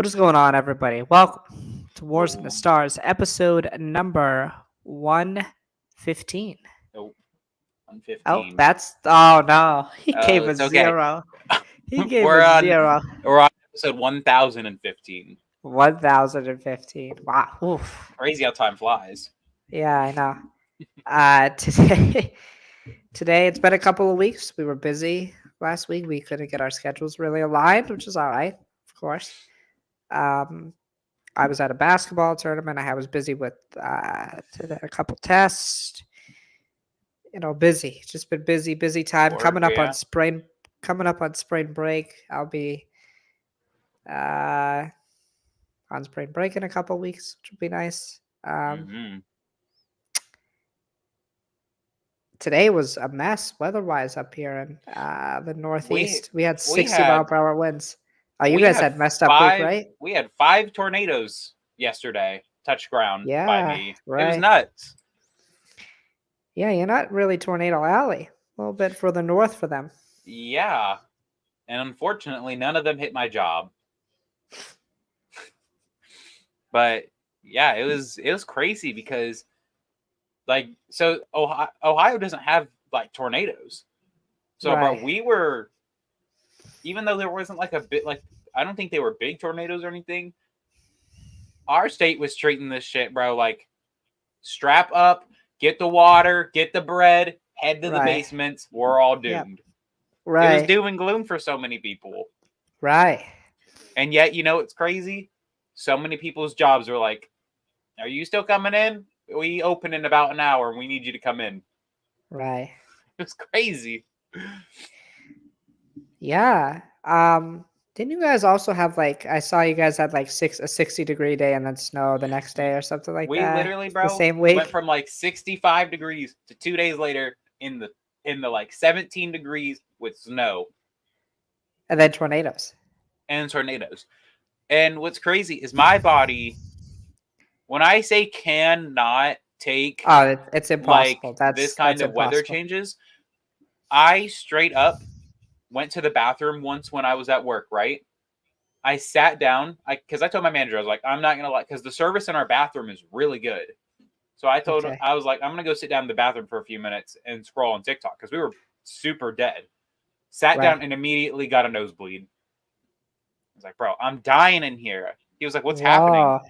What is going on, everybody? Welcome to Wars in the Whoa. Stars, episode number 115. Nope. Oh, 115. that's. Oh, no. He Oh, gave a it's okay. zero. He gave we're a on zero. we're on episode 1015. 1015. Wow. Oof. Crazy how time flies. Yeah, I know. Today, today, it's been a couple of weeks. We were busy last week. We couldn't get our schedules really aligned, which is all right, of course. Um, I was at a basketball tournament. I was busy with a couple tests. Busy. Just been busy, busy time. Work, yeah. Coming up on spring break. I'll be uh, on spring break in a couple weeks, which will be nice. hmm Today was a mess weather-wise up here in the We Northeast. We had we 60 mile had per hour winds. Oh, you we guys had had messed up week, five right? we had five tornadoes yesterday touch ground by Yeah, me. It was right. nuts. Yeah, you're not really tornado alley. A little bit further north for them. Yeah. And unfortunately none of them hit my job. But yeah, it was crazy because Ohio doesn't have like tornadoes. So bro, Right. we were, even though there wasn't like a bit like, I don't think they were big tornadoes or anything. Our state was treating this shit, bro, like strap up, get the water, get the bread, head to the Right. basements. We're all Yep. doomed. It was Right. doom and gloom for so many people. Right. And yet, it's crazy. So many people's jobs were like, "Are you still coming in? We open in about an hour and we need you to come in." Right. It was crazy. Yeah. Didn't you guys also have like I saw you guys had like a 60-degree day and then snow the next day or something like We that? literally, The bro, same went week? from like 65 degrees to 2 days later in the like 17 degrees with snow And then tornadoes. and tornadoes. And what's crazy is my body, when I say cannot take Oh, it's like impossible. this That's kind of weather impossible. changes, I straight up went to the bathroom once when I was at work, right? I sat down because I told my manager, I was like, I'm not gonna, like, because the service in our bathroom is really good. So Okay. I was like, I'm gonna go sit down in the bathroom for a few minutes and scroll on TikTok because we were super dead. Sat Right. down and immediately got a nosebleed. I was like, bro, I'm dying in here. He was like, what's happening? Whoa.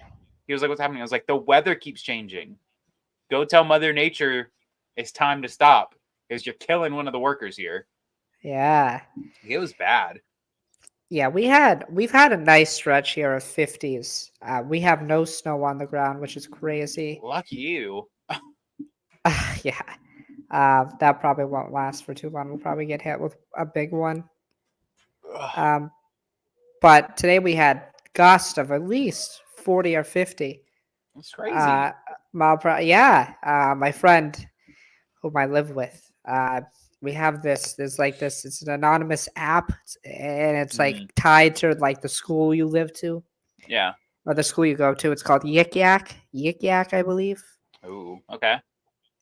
He was like, what's happening? I was like, the weather keeps changing. Go tell Mother Nature it's time to stop because you're killing one of the workers here. Yeah. It was bad. Yeah, we've had a nice stretch here of 50s. We have no snow on the ground, which is crazy. Lucky you. Yeah. That probably won't last for too long. We'll probably get hit with a big one. Ugh, Um, but today we had gusts of at least 40 or 50 it's crazy. mile per hour. Yeah. My friend whom I live with, we have this, it's an anonymous app and it's like Mm, tied to like the school you live to yeah. or the school you go to. It's called Yik Yak, I believe. Ooh. Okay.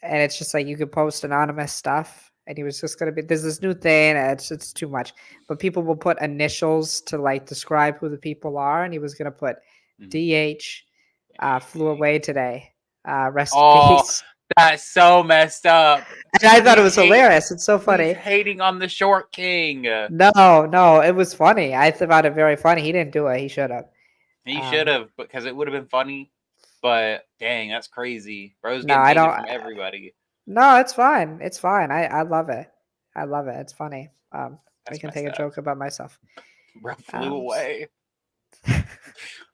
And it's just like you could post anonymous stuff. And he was just gonna be there's this new thing, and it's too much. But people will put initials to like describe who the people are, and he was gonna put Mhm. DH flew away today. Rest in Oh, peace. that's so messed up. And I thought it He's was hate. hilarious. It's so He's funny. hating on the short king. No, it was funny. I found it very funny. He didn't do it. He should have. He should Um, have, because it would have been funny. But dang, that's crazy. Bro's no, getting I hated don't. from everybody. No, it's fine. It's fine. I love it. I love it. It's funny. I That's can take messed a up. joke about myself. Bro flew Um, away.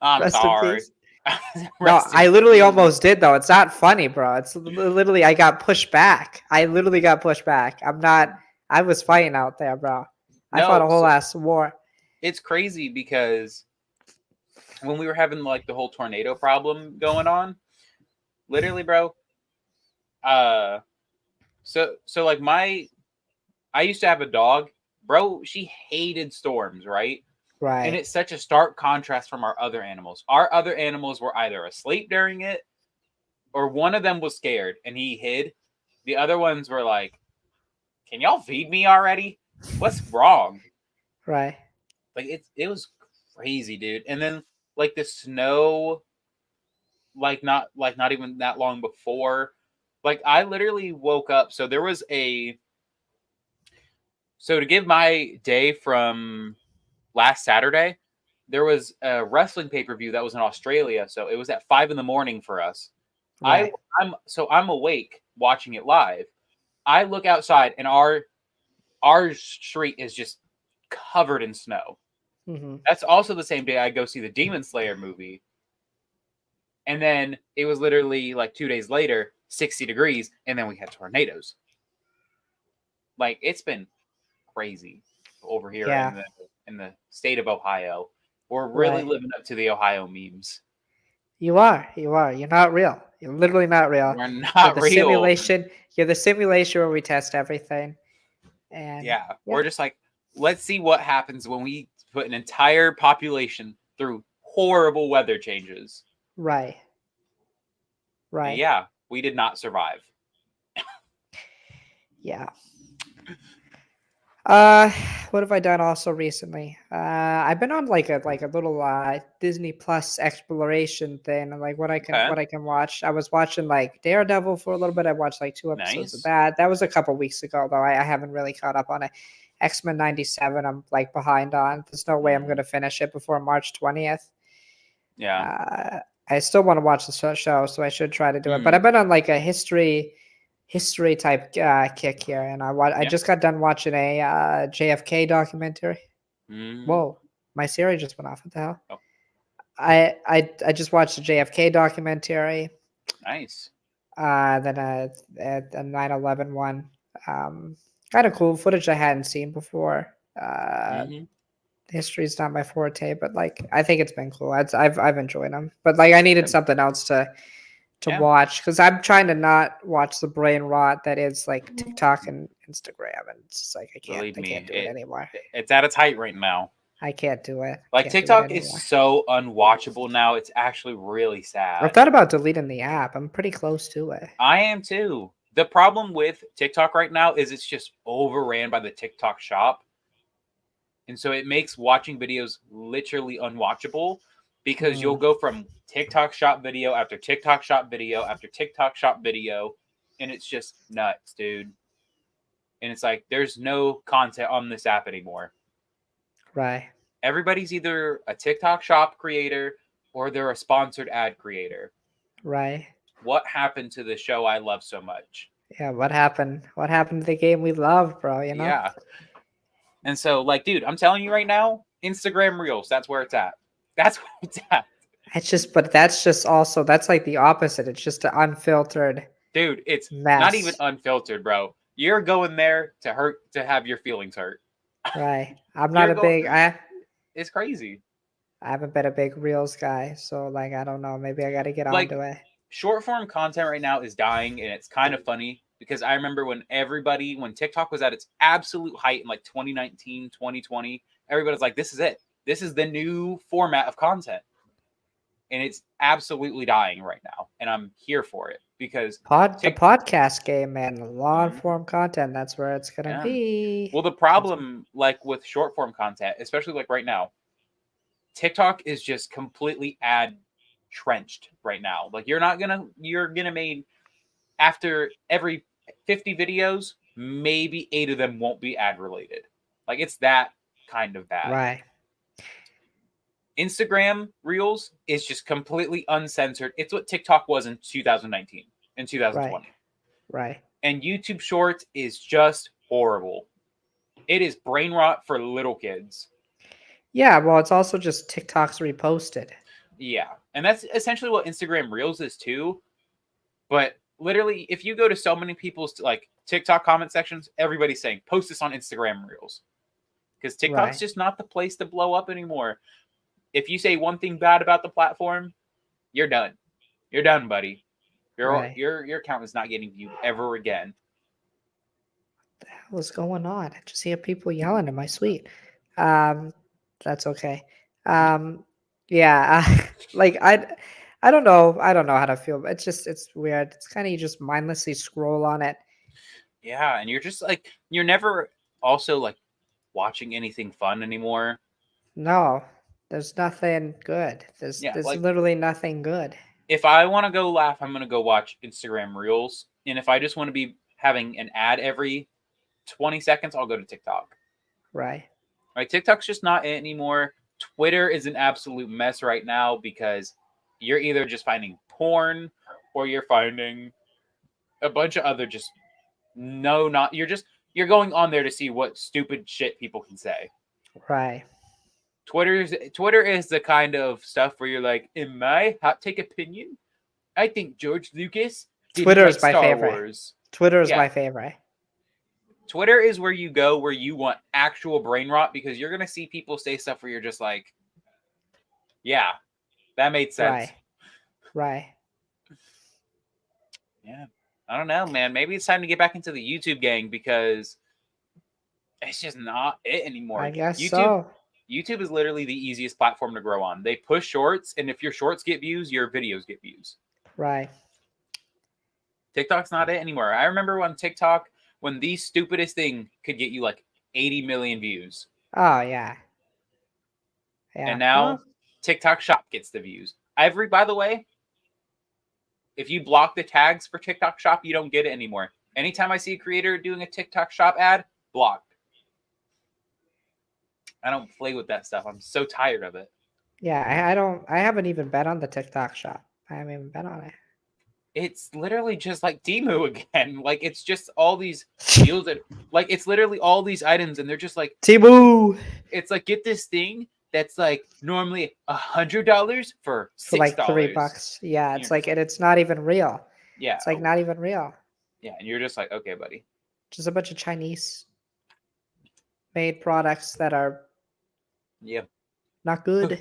I'm rest in sorry. peace. No, Rest I in literally peace. almost did though. It's not funny, bro. It's literally I got pushed back. I literally got pushed back. I'm not. I was fighting out there, bro. I fought a No, whole so ass war. it's crazy because when we were having like the whole tornado problem going on, literally, bro. Uh, so like I used to have a dog, bro. She hated storms, right? And Right, it's such a stark contrast from our other animals. Our other animals were either asleep during it or one of them was scared and he hid. The other ones were like, "Can y'all feed me already? What's wrong?" right. Like it was crazy, dude. And then like the snow, not even that long before. Like I literally woke up. So there was a so to give my day from last Saturday, there was a wrestling pay per view that was in Australia. So it was at 5 in the morning for us. I Right. I'm awake watching it live. I look outside and our street is just covered in snow. Hmm. That's also the same day I go see the Demon Slayer movie. And then it was literally like 2 days later, 60 degrees, and then we had tornadoes. Like it's been crazy over here Yeah. in the state of Ohio. We're really Right. living up to the Ohio memes. You are. You are. You're not real. You're literally not real. We're You're not the real. simulation. You're the simulation where we test everything. And Yeah, yeah. we're just like, let's see what happens when we put an entire population through horrible weather changes. Right. And Right. yeah, we did not survive. Yeah. Uh, what have I done also recently? I've been on like a little Disney Plus exploration thing, and like Okay, what I can watch. I was watching like Daredevil for a little bit. I watched like 2 episodes of nice. that. That was a couple weeks ago though. I haven't really caught up on it. X-Men 97. I'm like behind on. There's no way I'm Mm, gonna finish it before March 20th. yeah. Uh, I still want to watch the show, so I should try to do it. But Mm, I've been on like a history type kick here, and I yeah. just got done watching a JFK documentary. Mm, Whoa, my Siri just went off. What the hell? oh, I just watched a JFK documentary. nice. Then a 9/11 one. Kind of cool footage I hadn't seen before. Hmm. History's not my forte, but like I think it's been cool. I've enjoyed them, but like I needed Good. something else to Yeah. watch because I'm trying to not watch the brain rot that is like TikTok and Instagram, and it's just like Believe I can't me, do it anymore. it's at its height right now. I can't do it. Like Can't do it TikTok is anymore. so unwatchable now. It's actually really I've sad. thought about deleting the app. I'm pretty close to it. I am too. The problem with TikTok right now is it's just overran by the TikTok shop. And so it makes watching videos literally unwatchable because you'll Mm, go from TikTok shop video after TikTok shop video after TikTok shop video. And it's just nuts, dude. And it's like, there's no content on this app anymore. right, Everybody's either a TikTok shop creator or they're a sponsored ad creator. right. What happened to the show I love so much? Yeah, what happened? What happened to the game we love, bro? You know? Yeah. And so, like, dude, I'm telling you right now, Instagram Reels, that's where it's at. That's where it's at. It's just, but that's just also that's like the opposite. It's just an unfiltered Dude, it's not even mess, unfiltered, bro. You're going there to to have your feelings hurt. right? I'm not You're a going, big it's crazy. I haven't been a big reels guy, so like I don't know. Maybe I got to get Like, onto it. short form content right now is dying, and it's kind of funny because I remember when TikTok was at its absolute height in like 2019, 2020, everybody's like, this is it. This is the new format of content. And it's absolutely dying right now. And I'm here for it because The Tik, podcast game, man, the long Mhm, form content. That's where it's gonna yeah. be. Well, the That's problem, like with short form content, especially like right now, TikTok is just completely ad trenched right now. Like you're gonna make after every 50 videos, maybe 8 of them won't be ad related. Like it's that kind of bad. right, Instagram Reels is just completely uncensored. It's what TikTok was in 2019 and right, 2020. right. And YouTube Shorts is just horrible. It is brain rot for little kids. Yeah, well, it's also just TikToks reposted. Yeah. And that's essentially what Instagram Reels is too. But literally, if you go to so many people's like TikTok comment sections, everybody's saying, post this on Instagram Reels. Because TikTok's Right, just not the place to blow up anymore. If you say one thing bad about the platform, you're done. You're done, buddy. right. Your account is not getting viewed ever again. What the hell is going on? I just hear people yelling in my suite. Um, that's okay. Um, yeah, like I don't know. I don't know how to feel. It's just it's weird. It's kind of you just mindlessly scroll on it. Yeah, and you're just like you're never also like watching anything fun anymore. No, There's nothing good. Yeah, There's like literally nothing good. if I want to go laugh, I'm gonna go watch Instagram Reels, and if I just want to be having an ad every 20 seconds, I'll go to TikTok. Right. Right, TikTok's just not it anymore. Twitter is an absolute mess right now because you're either just finding porn or you're finding a bunch of other just no, not you're going on there to see what stupid shit people can say. Right. Twitter is the kind of stuff where you're like, in my hot take opinion, I think George Lucas didn't Twitter write is my Star favorite. Wars. Twitter is Yeah. my favorite. Twitter is where you go where you want actual brain rot because you're gonna see people say stuff where you're just like, yeah, that made sense. Right. Right. Yeah. I don't know, man. Maybe it's time to get back into the YouTube gang because it's just not it anymore. I guess YouTube so. YouTube is literally the easiest platform to grow on. They push shorts, and if your shorts get views, your videos get views. Right. TikTok's not it anymore. I remember on TikTok when the stupidest thing could get you like 80 million views. Oh yeah. Yeah. And now Well, TikTok Shop gets the views. By the way, if you block the tags for TikTok Shop, you don't get it anymore. Anytime I see a creator doing a TikTok Shop ad, blocked. I don't play with that stuff. I'm so tired of it. yeah. I haven't even been on the TikTok shop. I haven't even been on it. It's literally just like Temu again. Like it's just all these deals that like it's literally all these items and they're just like Timu it's like get this thing that's like normally $100 for $6. for like $3. Yeah. It's like, and it's not even real. Yeah. It's like not even real. Yeah, and you're just like, okay, buddy. Just a bunch of Chinese made products that are Yeah. not good.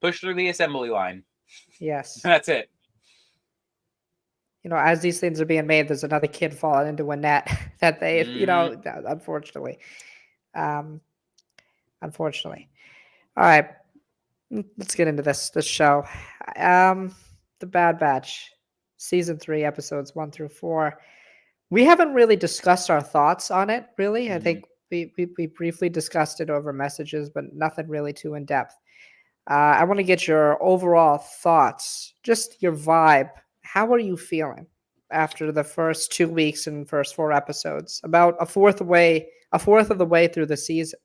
Push through the assembly line. Yes. That's it. You know, as these things are being made, there's another kid falling into a net that they, you know, unfortunately. Unfortunately. All right. Let's get into this show. The Bad Batch, season 3, episodes 1 through 4. We haven't really discussed our thoughts on it, really. I think we briefly discussed it over messages, but nothing really too in depth. I want to get your overall thoughts, just your vibe. How are you feeling after the first 2 weeks and first 4 episodes? About a fourth of the way through the season.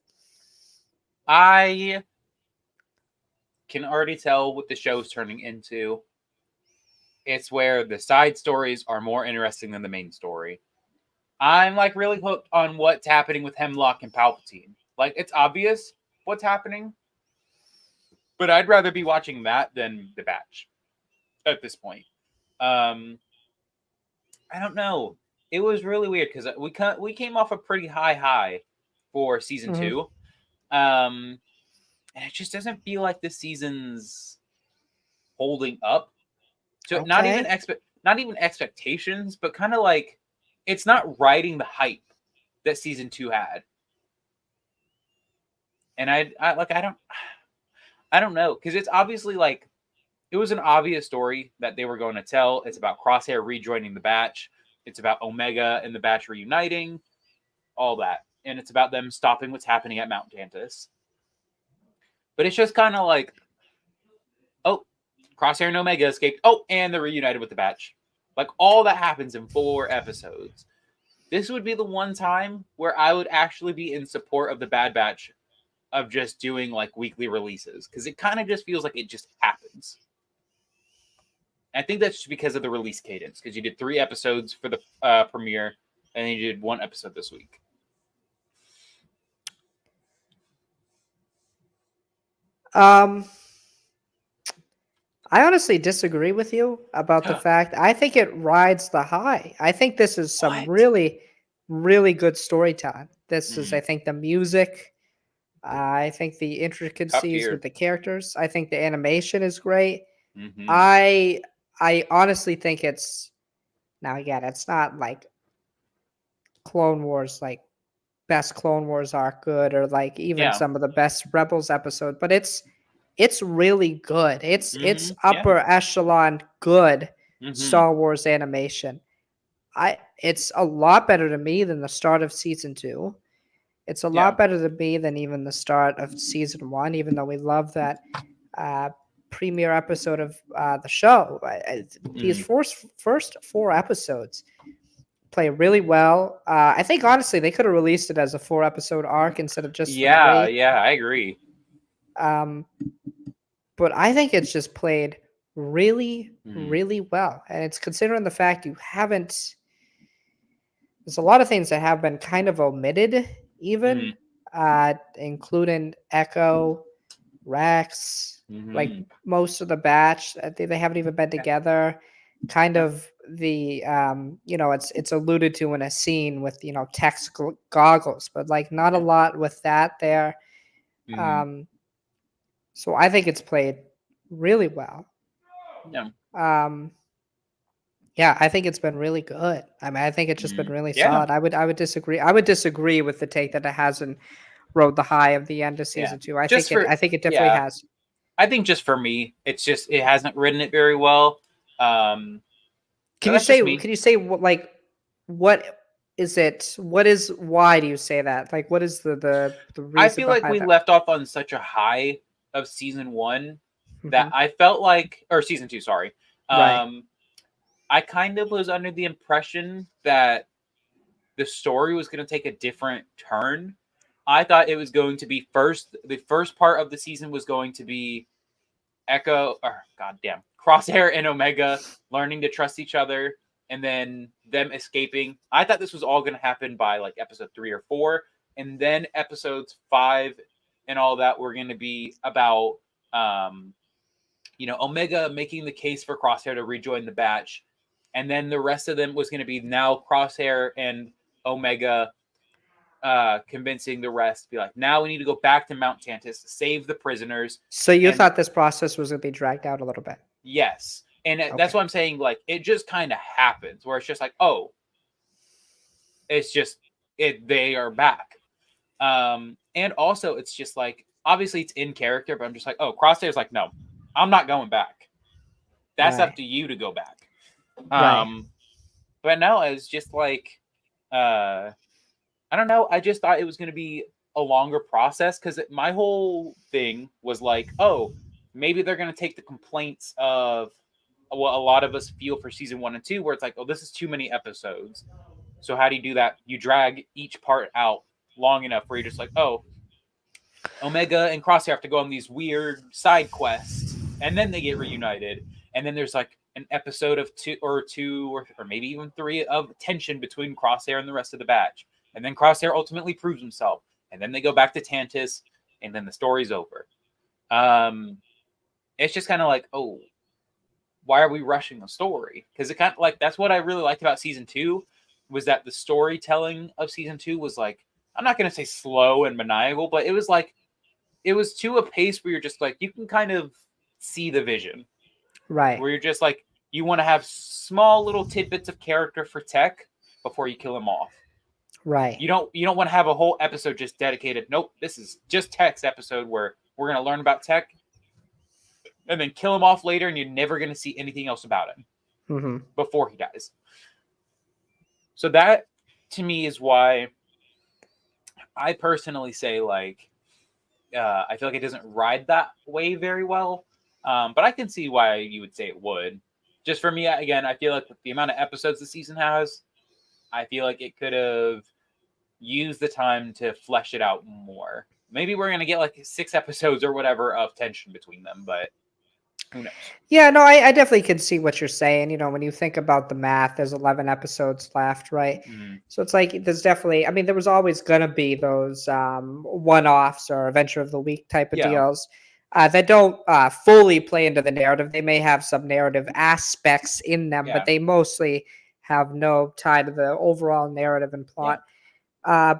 I can already tell what the show's turning into. It's where the side stories are more interesting than the main story. I'm like really hooked on what's happening with Hemlock and Palpatine. Like it's obvious what's happening, but I'd rather be watching that than The Batch at this point. I don't know. It was really weird because we came off a pretty high for season 2, and it just doesn't feel like this season's holding up to not even expectations, but kind of like it's not riding the hype that season 2 had. And I don't know because it's obviously like it was an obvious story that they were going to tell. It's about Crosshair rejoining the Batch. It's about Omega and the Batch reuniting, all that. And it's about them stopping what's happening at Mount Tantus. But it's just kind of like, oh, Crosshair and Omega escaped. Oh, and they're reunited with the Batch. Like, all that happens in 4 episodes. This would be the one time where I would actually be in support of the Bad Batch of just doing, like, weekly releases. Because it kind of just feels like it just happens. I think that's just because of the release cadence. Because you did 3 episodes for the premiere, and then you did 1 episode this week. I honestly disagree with you about the fact. I think it rides the high. I think this is some really, really good storytelling. This is, I think, the music. I think the intricacies with the characters. I think the animation is great. I honestly think it's now again. It's not like Clone Wars, like best Clone Wars arc good, or like even some of the best Rebels episode, but it's really good. It's upper echelon good Star Wars animation. It's a lot better to me than the start of season 2. It's a Yeah. lot better to me than even the start of season one, even though we love that uh, premiere episode of the show. These Mhm. first four episodes play really well. I think honestly they could have released it as a 4 episode arc instead of just the Yeah, three. yeah, I agree. Um, but I think it's just played really, Mhm. really well, and it's considering the fact you haven't. There's a lot of things that have been kind of omitted, even, Mhm. including Echo, Rex, like Mhm. most of the batch. They haven't even been Yeah. together. Kind Yeah. of the it's alluded to in a scene with Tech's goggles, but like not a Yeah. lot with that there. Mhm. Um, so I think it's played really well. Yeah. Um, yeah, I think it's been really good. I mean, I think it's just been Mhm. really Yeah. solid. I would disagree. I would disagree with the take that it hasn't rode the high of the end of Yeah. season two. I Just think it. for I think it definitely yeah, has. I think just for me, it's just it hasn't written it very well. Um, but Can you that's say? just me. Can you say what like what is it? What is? Why do you say that? Like, what is the I reason feel like behind we that? left off on such a high of season one that Hmm. I felt like, or season two, sorry. Right. Um, I kind of was under the impression that the story was going to take a different turn. I thought it was going to be the first part of the season was going to be Echo, or goddamn, Crosshair and Omega learning to trust each other, and then them escaping. I thought this was all going to happen by like episode 3 or 4, and then episodes 5 and all that were going to be about, um, Omega making the case for Crosshair to rejoin the batch, and then the rest of them was going to be now Crosshair and Omega convincing the rest to be like, now we need to go back to Mount Tantus, save the prisoners, So you and thought this process was going to be dragged out a little bit? yes. And that's Okay. what I'm saying. Like, it just kind of happens where it's just like, oh, it's just they are back. And also it's just like, obviously it's in character, but I'm just like, oh, Crosshair's like, no, I'm not going back. That's up Right. to you to go back. Right. But no, it's just like, uh, I don't know. I just thought it was going to be a longer process because my whole thing was like, oh, maybe they're going to take the complaints of what a lot of us feel for season 1 and 2, where it's like, oh, this is too many episodes. So how do you do that? You drag each part out long enough where you're just like, oh, Omega and Crosshair have to go on these weird side quests, and then they get reunited, and then there's like an episode of two or maybe even 3 of tension between Crosshair and the rest of the batch, and then Crosshair ultimately proves himself, and then they go back to Tantus, and then the story's over. Um, it's just kind of like, oh, why are we rushing the story? Because it kind of like that's what I really liked about season 2 was that the storytelling of season 2 was like, I'm not gonna say slow and maniacal, but it was like it was to a pace where you're just like you can kind of see the vision Right. where you're just like you want to have small little tidbits of character for Tech before you kill him off. Right. You don't want to have a whole episode just dedicated. Nope, this is just Tech's episode where we're going to learn about Tech and then kill him off later, and you're never going to see anything else about him Hmm. before he dies. So that to me is why I personally say like I feel like it doesn't ride that way very well. But I can see why you would say it would. Just for me, again, I feel like with the amount of episodes the season has, I feel like it could have used the time to flesh it out more. Maybe we're gonna get like 6 episodes or whatever of tension between them, but who knows? Yeah, no, I definitely can see what you're saying. When you think about the math, there's 11 episodes left, right? Mm, So it's like there's definitely, I mean, there was always going to be those one-offs or adventure of the week type of yeah, deals that don't fully play into the narrative. They may have some narrative aspects in them, but yeah, they mostly have no tie to the overall narrative and yeah, plot. Uh,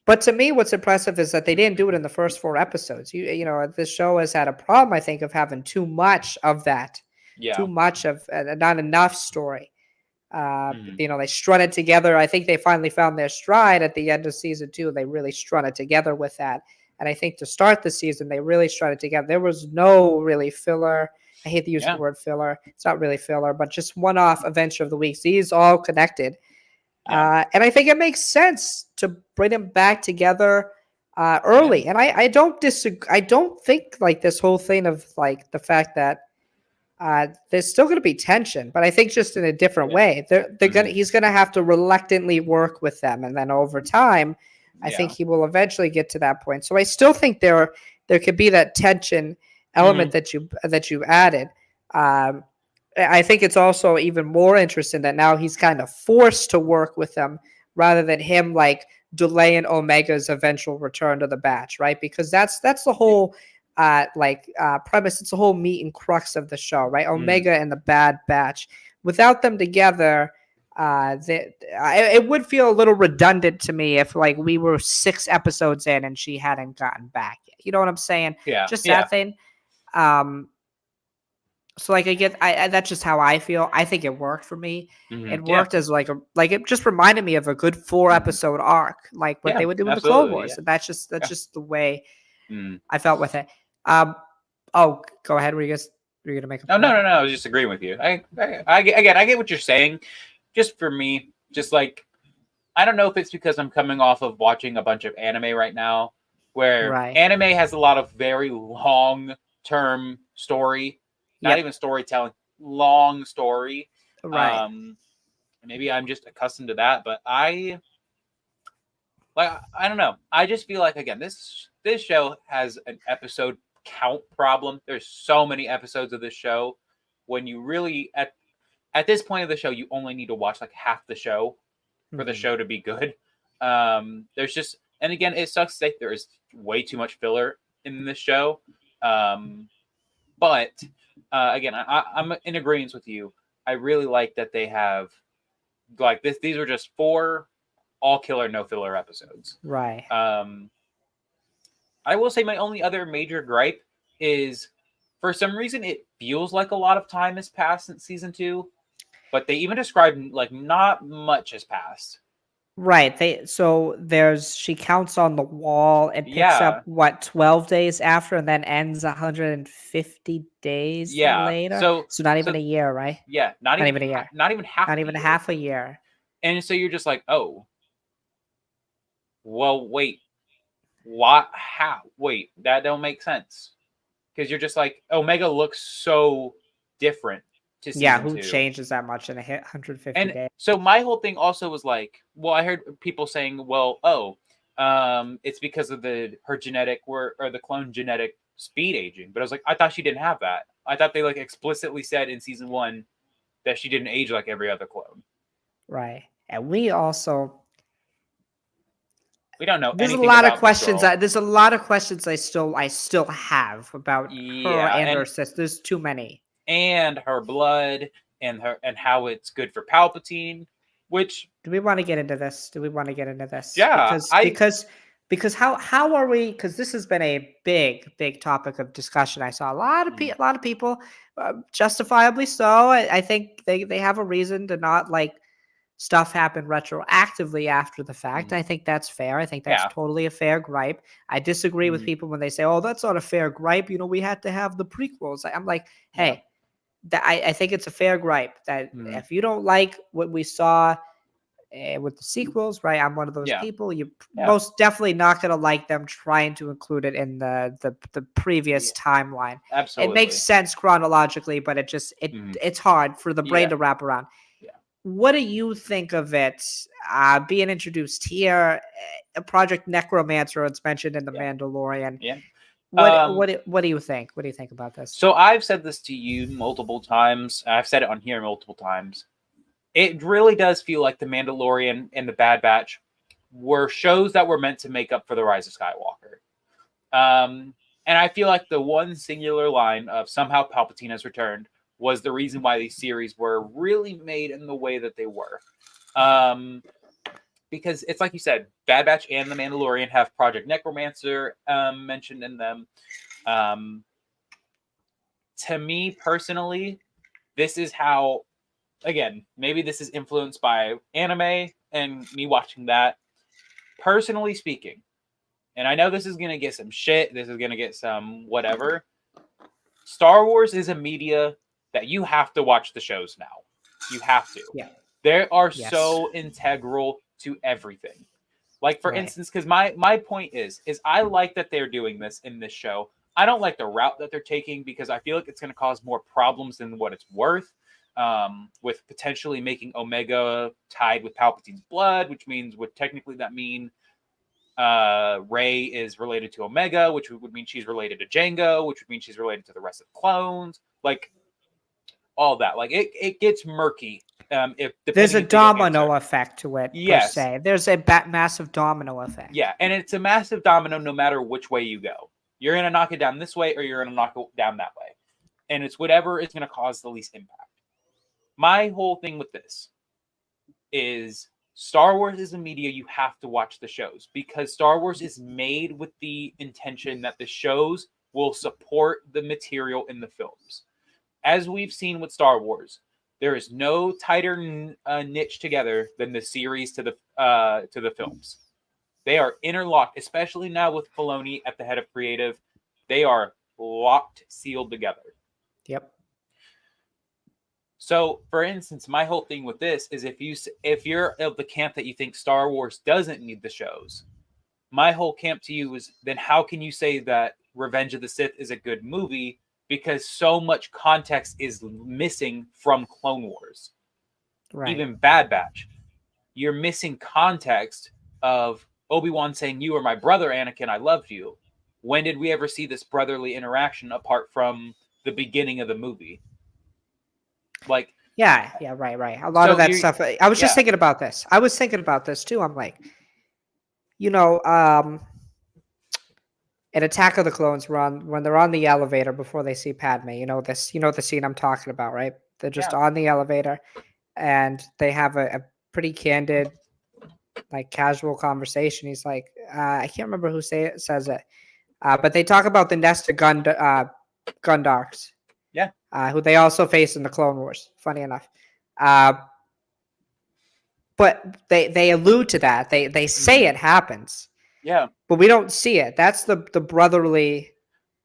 but to me, what's impressive is that they didn't do it in the first 4 episodes. This show has had a problem, I think, of having too much of that, yeah. too much of not enough story. Mm, They strung it together. I think they finally found their stride at the end of season 2. They really strung it together with that. And I think to start the season, they really strung it together. There was no really filler. I hate to use the yeah, word filler. It's not really filler, but just one-off adventure of the weeks. These all connected. Yeah. And I think it makes sense to bring them back together Yeah. early. And I don't disagree. I don't think like this whole thing of like the fact that there's still going to be tension, but I think just in a different Yeah. way. They're gonna Mhm. He's gonna have to reluctantly work with them, and then over time, I think Yeah. he will eventually get to that point. So I still think there could be that tension element Mhm. that you added. Um, I think it's also even more interesting that now he's kind of forced to work with them rather than him like delaying Omega's eventual return to the batch, right? Because that's the Yeah. whole premise. It's the whole meat and crux of the show, right? Mhm. Omega and the Bad Batch. Without them together, it would feel a little redundant to me if like we were 6 episodes in and she hadn't gotten back yet. You know what I'm saying? Yeah. Just Yeah. that thing. Um, so like I that's just how I feel. I think it worked for me. Mhm. It Yeah. worked as like it just reminded me of a good 4 Mhm. episode arc, like what Yeah. they would do in the Clone Absolutely. Wars. Yeah. And that's Yeah. just the way Mm. I felt with it. Um, oh, go ahead. Were you gonna make a No, no, point? no, no. I was just agreeing with you. I get what you're saying. Just for me, just like I don't know if it's because I'm coming off of watching a bunch of anime right now, where Right. anime has a lot of very long term story, not Yep. even storytelling, long story. Right. Um, Maybe I'm just accustomed to that, but I don't know. I just feel like again, this show has an episode count problem. There's so many episodes of this show. When you really at this point of the show, you only need to watch like half the show for the Mhm. show to be good. There's just, and again, it sucks to say there is way too much filler in this show. Um, but again, I'm in agreement with you. I really like that they have like this. These are just 4 all killer, no filler episodes. Right. Um, I will say my only other major gripe is for some reason it feels like a lot of time has passed since season 2, but they even describe like not much has passed. Right. There's she counts on the wall. It picks up Yeah, what 12 days after, and then ends 150 days yeah. later. So So not even so a year, right? yeah, Not even a year. not even half Not the even year. half a year. And so you're just like, oh, well, wait, what? How? Wait, that don't make sense because you're just like Omega looks so different to Yeah, season who 2. changes that much in a 150 And days? so my whole thing also was like, well, I heard people saying, well, oh, it's because of the her genetic or the clone genetic speed aging. But I was like, I thought she didn't have that. I thought they like explicitly said in season 1 that she didn't age like every other clone. Right. And we also We don't know there's a anything lot of about this questions. girl. There's a lot of questions I still have about her Yeah, and her sister. There's too many. and her blood and how it's good for Palpatine, which Do we want to get into this? Do we want to get into this? yeah, Because how are we? Because this has been a big topic of discussion. I saw mm, a lot of people, justifiably so. I think they have a reason to not like stuff happen retroactively after the fact. mm, I think that's fair. I think that's yeah, totally a fair gripe. I disagree with mm, people when they say, "Oh, that's not a fair gripe." You know, we had to have the prequels. I'm like, yeah, hey, I think it's a fair gripe that mm, if you don't like what we saw with the sequels, right? I'm one of those yeah, people. You yeah, most definitely not going to like them trying to include it in the previous yeah, timeline. It makes absolutely, sense chronologically, but mm, it's hard for the brain yeah, to wrap around. yeah, What do you think of it being introduced here? A Project Necromancer, it's mentioned in The yeah, Mandalorian. yeah. Um, What do you think? What do you think about this? so I've said this to you multiple times. I've said it on here multiple times. It really does feel like The Mandalorian and The Bad Batch were shows that were meant to make up for The Rise of Skywalker. And I feel like the one singular line of somehow Palpatine has returned was the reason why these series were really made in the way that they were. Um, because it's like you said, Bad Batch and The Mandalorian have Project Necromancer mentioned in them. Um, to me personally, this is how, again, maybe this is influenced by anime and me watching that. Personally speaking, and I know this is going to get some shit, this is going to get some whatever. Star Wars is a media that you have to watch the shows now. You have to. Yeah. They are Yes. so integral to everything. Like for Right. instance, because my point is I like that they're doing this in this show. I don't like the route that they're taking because I feel like it's going to cause more problems than what it's worth. With potentially making Omega tied with Palpatine's blood, which means would technically that mean Rey is related to Omega, which would mean she's related to Jango, which would mean she's related to the rest of the clones. Like all that. Like it gets murky. If There's depending a if they don't answer. domino effect to it, per Yes, se. There's a massive domino effect. yeah, and it's a massive domino no matter which way you go. You're gonna knock it down this way, or you're gonna knock it down that way, and it's whatever is gonna cause the least impact. My whole thing with this is Star Wars is a media you have to watch the shows because Star Wars is made with the intention that the shows will support the material in the films. As we've seen with Star Wars, there is no tighter niche together than the series to the films. They are interlocked, especially now with Filoni at the head of creative. They are locked, sealed together. Yep. So, for instance, my whole thing with this is if you're of the camp that you think Star Wars doesn't need the shows, my whole camp to you is then how can you say that Revenge of the Sith is a good movie because so much context is missing from Clone Wars. Right. Even Bad Batch, you're missing context of Obi-Wan saying, "You are my brother, Anakin. I loved you." When did we ever see this brotherly interaction apart from the beginning of the movie? Like, Yeah, right. A lot so of that you, stuff. I was just yeah, thinking about this. I was thinking about this too. I'm like, you know, in Attack of the Clones, when they're on the elevator before they see Padme. You know the scene I'm talking about, right? They're just yeah, on the elevator, and they have a pretty candid, like casual conversation. He's like, I can't remember who says it, but they talk about the Nesta Gundarks, yeah, who they also face in the Clone Wars. Funny enough, uh, but they allude to that. They say it happens, yeah, but we don't see it. That's the brotherly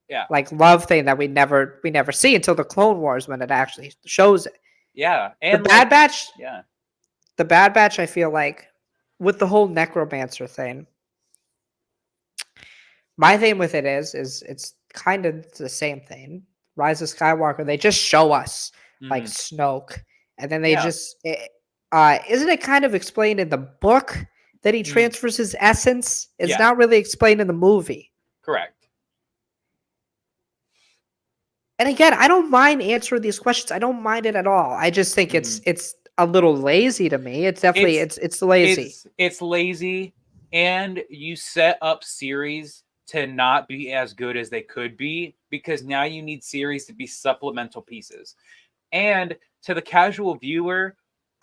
yeah, like love thing that we never see until the Clone Wars when it actually shows it. yeah, The and Bad like, Batch, yeah, the Bad Batch, I feel like with the whole necromancer thing, my thing with it is it's kind of the same thing. Rise of Skywalker, they just show us like mm-hmm. Snoke, and then they Yeah, just isn't it kind of explained in the book that he mm-hmm. transfers his essence? It's Yeah, not really explained in the movie. correct. And again, I don't mind answering these questions. I don't mind it at all. I just think Mm-hmm. it's a little lazy to me. It's definitely It's it's lazy. it's lazy, and you set up series to not be as good as they could be because now you need series to be supplemental pieces. And to the casual viewer,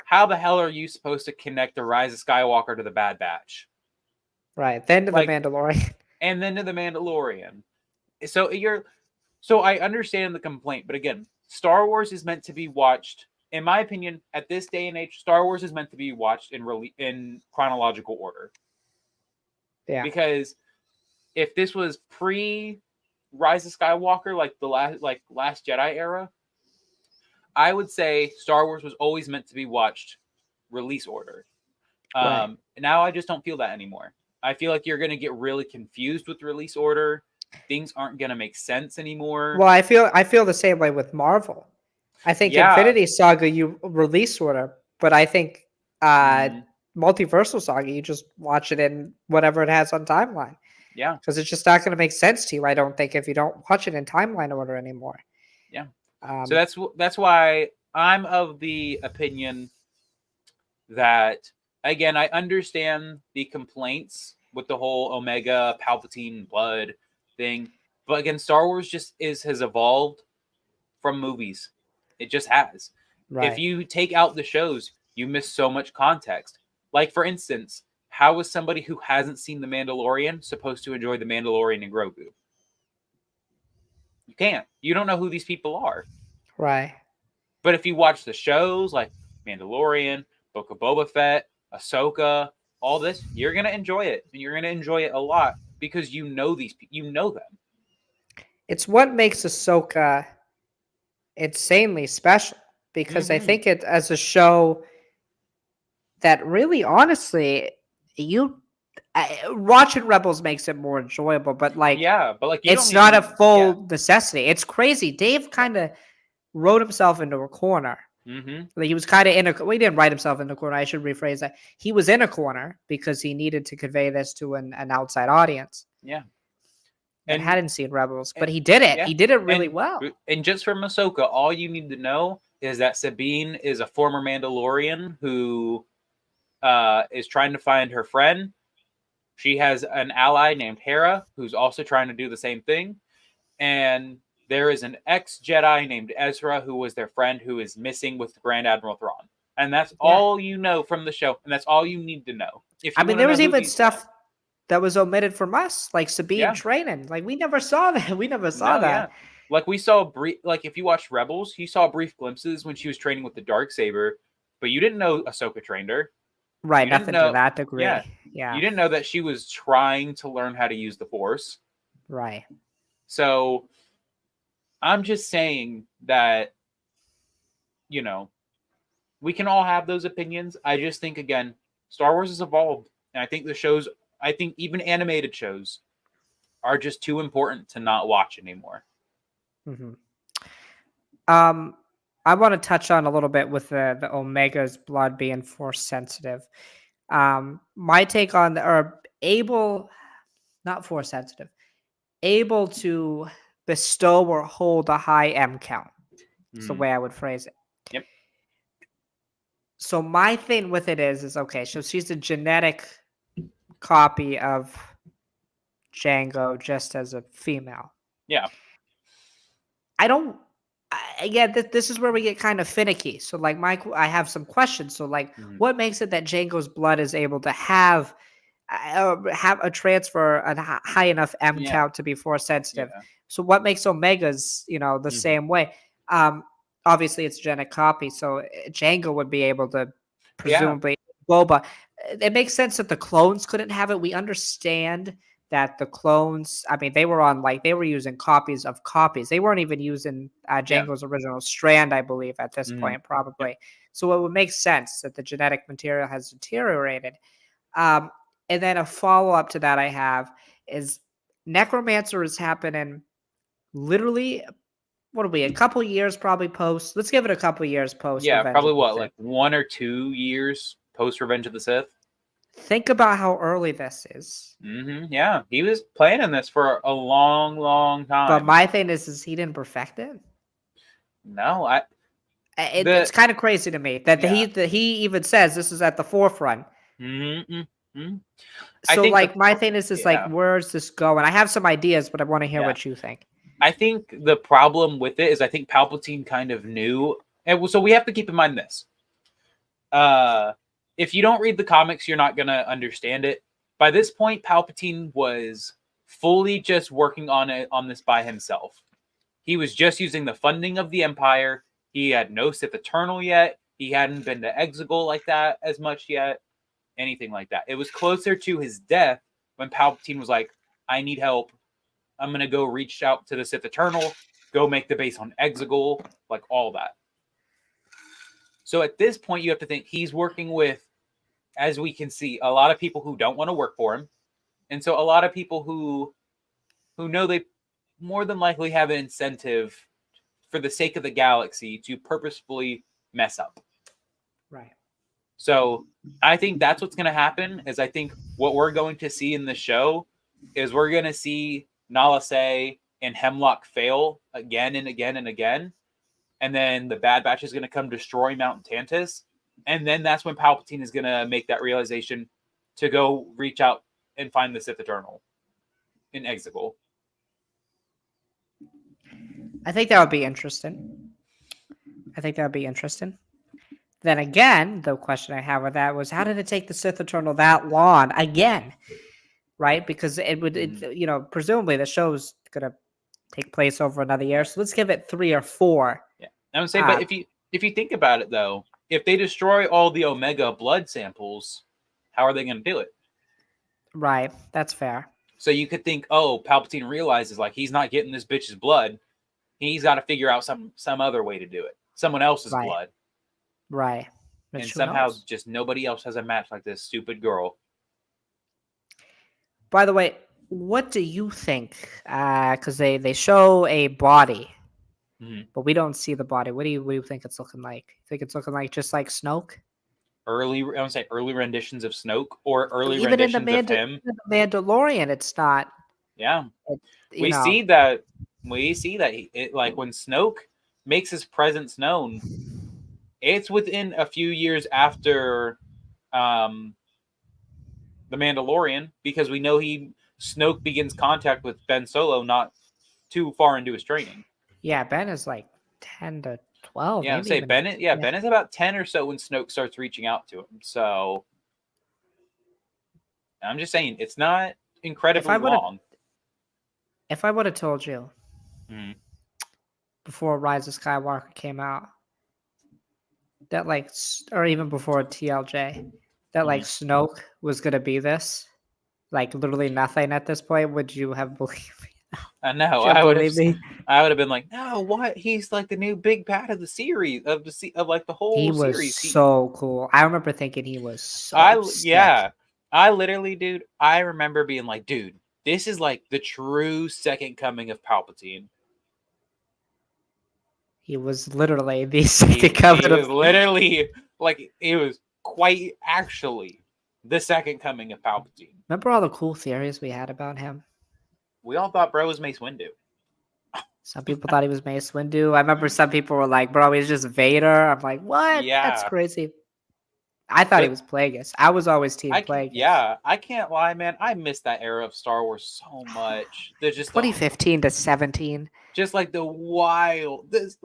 how the hell are you supposed to connect the Rise of Skywalker to the Bad Batch? Right. Then to the Like, Mandalorian. and then to the Mandalorian. So I understand the complaint, but again, Star Wars is meant to be watched. In my opinion, at this day and age, Star Wars is meant to be watched in chronological order. Yeah. Because if this was pre Rise of Skywalker, like the Last Jedi era, I would say Star Wars was always meant to be watched release order. Right. Now I just don't feel that anymore. I feel like you're going to get really confused with release order. Things aren't going to make sense anymore. Well, I feel the same way with Marvel. I think Yeah. Infinity Saga you release order, but I think Mhm. Multiversal Saga you just watch it in whatever it has on timeline Yeah. because it's just not going to make sense to you. I don't think if you don't watch it in timeline order anymore. Yeah. So that's why I'm of the opinion that again I understand the complaints with the whole Omega Palpatine blood thing, but again Star Wars just has evolved from movies. It just has. Right. If you take out the shows, you miss so much context. Like for instance, how is somebody who hasn't seen The Mandalorian supposed to enjoy The Mandalorian and Grogu? You can't. You don't know who these people are. Right. But if you watch the shows like Mandalorian, Book of Boba Fett, Ahsoka, all this, you're gonna enjoy it, and you're gonna enjoy it a lot because you know these people, you know them. It's what makes Ahsoka insanely special because I Mm-hmm. think it as a show that really, honestly, you watching Rebels makes it more enjoyable, but like Yeah, but like you don't it's not a even. Yeah. full necessity. It's crazy. Dave Yeah. kind of wrote himself into a corner. Mm-hmm. Like he was kind of in a. Well, he didn't write himself in a corner. I should rephrase that. He was in a corner because he needed to convey this to an outside audience Yeah. that And hadn't seen Rebels, but and he did it. yeah, He did it really and well. and just from Ahsoka, all you need to know is that Sabine is a former Mandalorian who is trying to find her friend. She has an ally named Hera who's also trying to do the same thing, and there is an ex-Jedi named Ezra who was their friend who is missing with Grand Admiral Thrawn. And that's Yeah. all you know from the show, and that's all you need to know. If you I mean, want to there know was who even these, stuff that was omitted from us, like Sabine yeah, training. Like we never saw that. We never saw no, yeah, that. like we saw brief, like if you watched Rebels, you saw brief glimpses when she was training with the dark saber, but you didn't know Ahsoka trained her. Right, You didn't nothing to know, that yeah, degree. you Yeah, didn't know that she was trying to learn how to use the Force. right. So I'm just saying that you know we can all have those opinions. I just think again, Star Wars has evolved, and I think the shows, I think even animated shows, are just too important to not watch anymore. hmm Um, I want to touch on a little bit with the Omega's blood being force sensitive. My take on or able, not force sensitive, able to bestow or hold a high M count. Is the Mm. way I would phrase it. Yep. So my thing with it is okay. So she's a genetic copy of Django, just as a female. Yeah. I don't. Again, this is where we get kind of finicky. So, like, I have some questions. So, like, Mm. what makes it that Django's blood is able to have a transfer a high enough M Yeah. count to be force sensitive? Yeah. So, what makes Omegas, the Mhm. same way? Um, Obviously, it's a genetic copy, so Django would be able to Yeah. presumably Boba. It makes sense that the clones couldn't have it. We understand that the clones, I mean, they were using copies of copies. They weren't even using Yeah. Django's original strand, I believe, at this Mhm. point, Yep. probably. So it would make sense that the genetic material has deteriorated. Um, and then a follow up to that I have is Necromancer is happening literally, what are we, a couple years probably post? Let's give it a couple years post Yeah. Revenge Probably of the what, Sith. like 1 or 2 years post Revenge of the Sith. Think about how early this is. Yeah. He was planning this for a long, long But time. my thing is he didn't perfect it. No, It's the kind of crazy to me that yeah. he even says this is at the forefront. Mm-hmm. I So think the like my thing is like yeah. where's this going? I have some ideas, but I want to hear Yeah. what you think. I think the problem with it is I think Palpatine kind of knew, and so we have to keep in mind this. If you don't read the comics, you're not gonna understand it. By this point, Palpatine was fully just working on this by himself. He was just using the funding of the Empire. He had no Sith Eternal yet. He hadn't been to Exegol like that as much yet. Anything like that. It was closer to his death when Palpatine was like, "I need help. I'm gonna go reach out to the Sith Eternal, go make the base on Exegol, like all that." So at this point, you have to think he's working with, as we can see, a lot of people who don't want to work for him, and so a lot of people who know they more than likely have an incentive for the sake of the galaxy to purposefully mess up. Right. So I think that's what's going to happen. Is I think what we're going to see in the show is we're going to see Nala Se and Hemlock fail again and again and again, and then the Bad Batch is going to come destroy Mount Tantus, and then that's when Palpatine is going to make that realization to go reach out and find the Sith Eternal in Exegol. I think that would be interesting. Then again, the question I have with that was how did it take the Sith Eternal that long again? Right? Because it would, presumably the show's gonna take place over another year. So let's give it 3 or 4. Yeah, I would say, but Uh, if you think about it though, if they destroy all the Omega blood samples, how are they going to do it? right. That's fair. So you could think, oh, Palpatine realizes like he's not getting this bitch's blood. He's got to figure out some other way to do it. Someone else's Right. blood. Right. and Which who somehow knows? just nobody else has a match like this stupid girl. By the way, what do you think? Because they show a body, Mhm. but we don't see the body. What do you think it's looking like? Think it's looking like just like Snoke? I would say early renditions of Snoke or early Even in the renditions of him. Mandalorian, it's not. Yeah, It, you we know, see that. We see that like when Snoke makes his presence known, it's within a few years after um, the Mandalorian, because we know Snoke begins contact with Ben Solo not too far into his training. yeah, Ben is like 10 to 12, Yeah, I'd maybe say even. Bennett. Yeah, Yeah. Ben is about 10 or so when Snoke starts reaching out to him. So I'm just saying it's not If I incredibly would have, long. if I would have told you Mm. before Rise of Skywalker came out that or even before TLJ, that like Snoke was gonna be this, like literally nothing at this point, would you have believed me? I know. Would you have believed me? I would have been like, no, what? He's like the new big bad of the series of like the He whole was series. so cool. I remember thinking he was so I sick. yeah, I literally, dude. I remember being like, dude, this is like the true second coming of Palpatine. He was literally the second He coming was of. literally like it was quite actually the second coming of Palpatine. Remember all the cool theories we had about him? We all thought bro was Mace Windu. Some people thought he was Mace Windu. I remember some people were like, "Bro, he's just Vader." I'm like, "What? That's Yeah, crazy." I thought he but was Plagueis. I was always Team Plagueis. I can't lie, man. I miss that era of Star Wars so much. There's just 2015 to 17. just like the wildest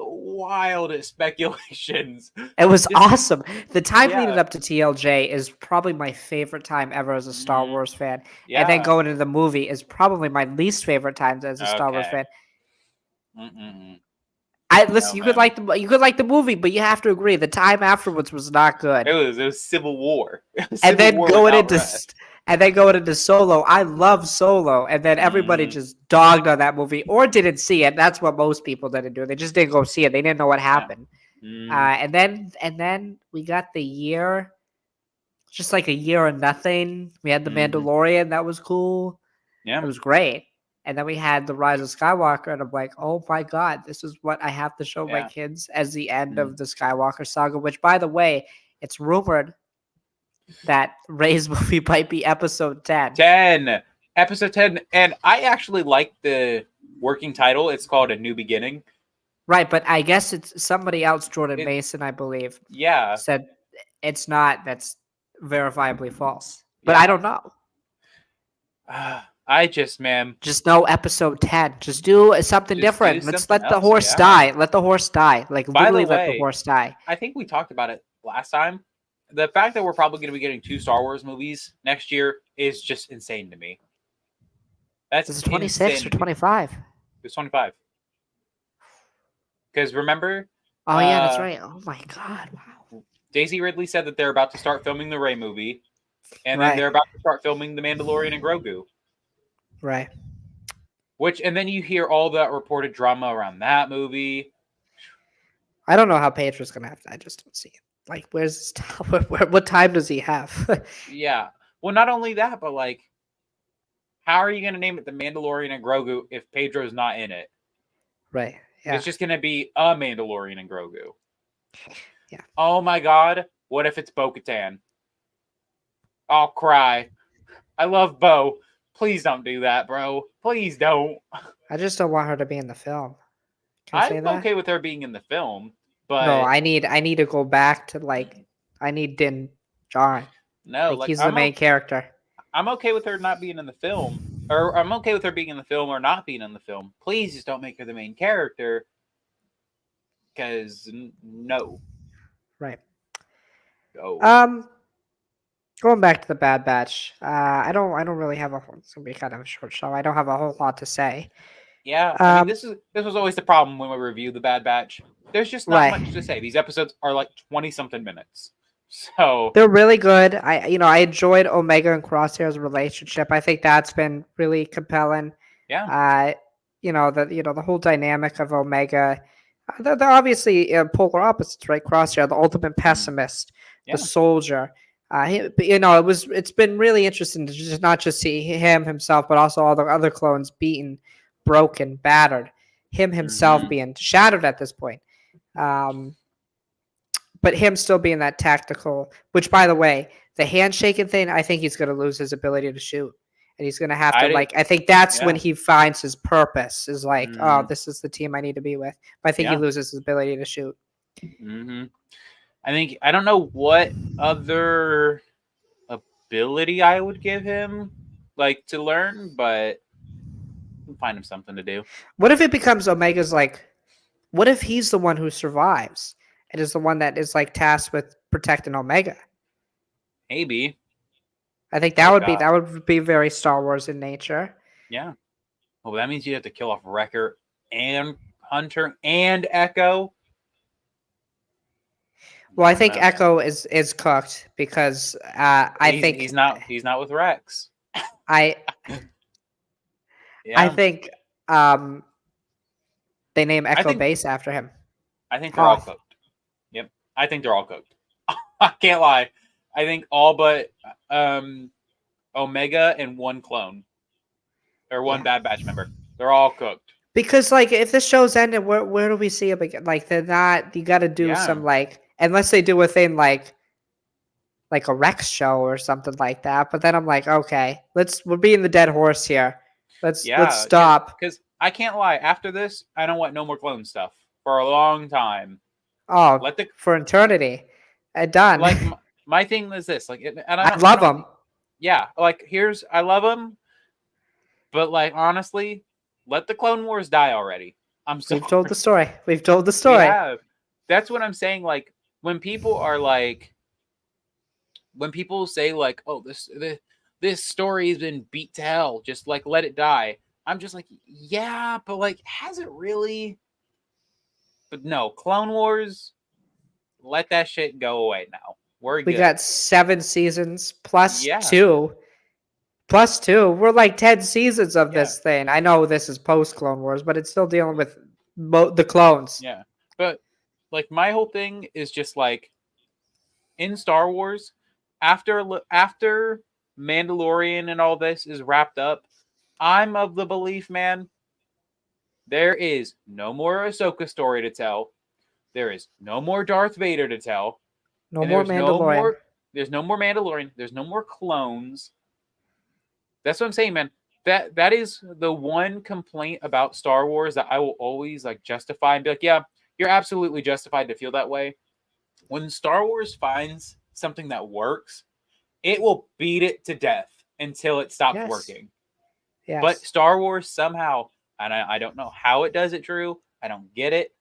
speculations. It was Just awesome. The time leading yeah, up to TLJ is probably my favorite time ever as a Star mhm, Wars fan. And then yeah. going into the movie is probably my least favorite times as a Star Wars Okay. fan. Mm-mm. I No listen, man. you could like the movie, but you have to agree the time afterwards was not good. It was Civil War. It was And Civil then War going without into rest. Solo, I love Solo, and then everybody Mm-hmm. just dogged on that movie or didn't see it. That's what most people didn't do. They just didn't go see it. They didn't know what Yeah. happened. Mm, And then we got the year, just like a year of nothing. We had the mm-hmm. Mandalorian, that was cool. Yeah. It was great. And then we had the Rise of Skywalker, and I'm like, oh my god, this is what I have to show my Yeah. kids as the end Mm. of the Skywalker saga. Which, by the way, it's rumored that Ray's movie might be Episode 10. 10. Episode 10. And I actually like the working title. It's called A New Beginning. Right, but I guess it's somebody else, Jordan It, Mason, I believe, yeah. said it's not. That's verifiably false. But Yeah. I don't know. I just, man. Just no Episode 10. Just do something Just do different. Let's something let the else, horse yeah. die. Let the horse die. Like By the literally let the way, horse die. I think we talked about it last time. The fact that we're probably going to be getting 2 Star Wars movies next year is just insane to me. That's Is it 26 or insanity. 25? It's 25. Because remember, Oh yeah, that's right. Oh my god, wow. Daisy Ridley said that they're about to start filming the Rey movie, and then Right. they're about to start filming the Mandalorian and Grogu. Right. And then you hear all that reported drama around that movie. I don't know how Pedro's gonna have to. I just don't see it. Like, where's his what time does he have? Yeah. Well, not only that, but like, how are you going to name it the Mandalorian and Grogu if Pedro's not in it? Right. Yeah. It's just going to be a Mandalorian and Grogu. Yeah. Oh my God. What if it's Bo-Katan? I'll cry. I love Bo. Please don't do that, bro. Please don't. I just don't want her to be in the film. Can I say I'm that? okay with her being in the film, but No, I need to go back to I need Din Djarin. no, Like he's the main character. I'm okay with her not being in the film, or I'm okay with her being in the film or not being in the film. Please just don't make her the main character, because no. Right. Go. Going back to the Bad Batch. I don't really have it's gonna be kind of a short show. I don't have a whole lot to say. Yeah, I mean this was always the problem when we review the Bad Batch. There's just not much to say. These episodes are like 20-something minutes. So they're really good. I enjoyed Omega and Crosshair's relationship. I think that's been really compelling. Yeah. The whole dynamic of Omega. They're obviously polar opposites, right? Crosshair, the ultimate Mm, pessimist, the yeah. soldier. But, it's been really interesting to just not just see him himself, but also all the other clones beaten, broken, battered. Him himself Hmm. being shattered at this point. Um, but him still being that tactical, which by the way, the handshaking thing, I think he's going to lose his ability to shoot. And he's going to have to, I did. like, I think that's when Yeah. he finds his purpose is like, oh, Mm, this is the team I need to be with. But I think he yeah. loses his ability to shoot. Hmm. I don't know what other ability I would give him, like to learn, but we'll find him something to do. What if it becomes Omega's like, what if he's the one who survives and is the one that is like tasked with protecting Omega? Maybe. I think Oh that God. would be very Star Wars in nature. Yeah. Well, that means you have to kill off Wrecker and Hunter and Echo. Well, I I don't think know, man. Echo is cooked because I think He's not with Rex. I I Yeah. think they name I Echo think Base after him. I think they're all Hoth. cooked. Yep. I think they're all cooked. I can't lie. I think all but Omega and one clone or one Yeah. Bad Batch member. They're all cooked. Because like if this show's ended, where do we see him again? Like they're not. You got to do Yeah. some like unless they do a thing like a Rex show or something like that. But then I'm like, okay, we're being the dead horse here. Let's Yeah. Yeah. stop. Because I can't lie. After this, I don't want no more clone stuff for a long time. Oh, Let the for eternity, done. like my thing is this like, and I I love don't. them. Yeah. Like here's I love them, but like honestly, let the Clone Wars die already. I'm We've sorry. told the story. We've told the We story. have. That's what I'm saying. Like when people are like, when people say like, "Oh, this story has been beat to hell," just like let it die. I'm just like, yeah, but like, has it really? But no, Clone Wars, let that shit go away now. We're We good. got 7 seasons plus Yeah, two. Plus two. We're like 10 seasons of yeah, this thing. I know this is post Clone Wars, but it's still dealing with the clones. yeah. But like, my whole thing is just like in Star Wars, after Mandalorian and all this is wrapped up, I'm of the belief, man, there is no more Ahsoka story to tell. There is no more Darth Vader to tell, No and more Mandalorian. There's no more Mandalorian. There's no more clones. That's what I'm saying, man. That is the one complaint about Star Wars that I will always like justify and be like, yeah, you're absolutely justified to feel that way. When Star Wars finds something that works, it will beat it to death until it stops Yes. working. But Yes. Star Wars somehow, and I don't know how it does it, Drew. I don't get it.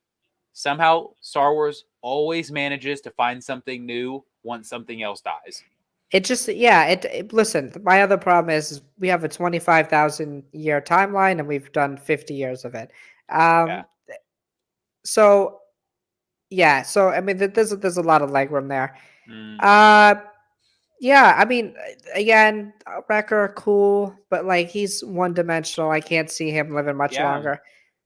Somehow Star Wars always manages to find something new once something else dies. It just yeah. Listen. My other problem is we have a 25,000 year timeline, and we've done 50 years of it. Yeah. Um. So yeah. So I mean, there's a lot of leg room there. Mm, Uh. Yeah, I mean, again, Wrecker, cool, but like he's one dimensional. I can't see him living much yeah. longer.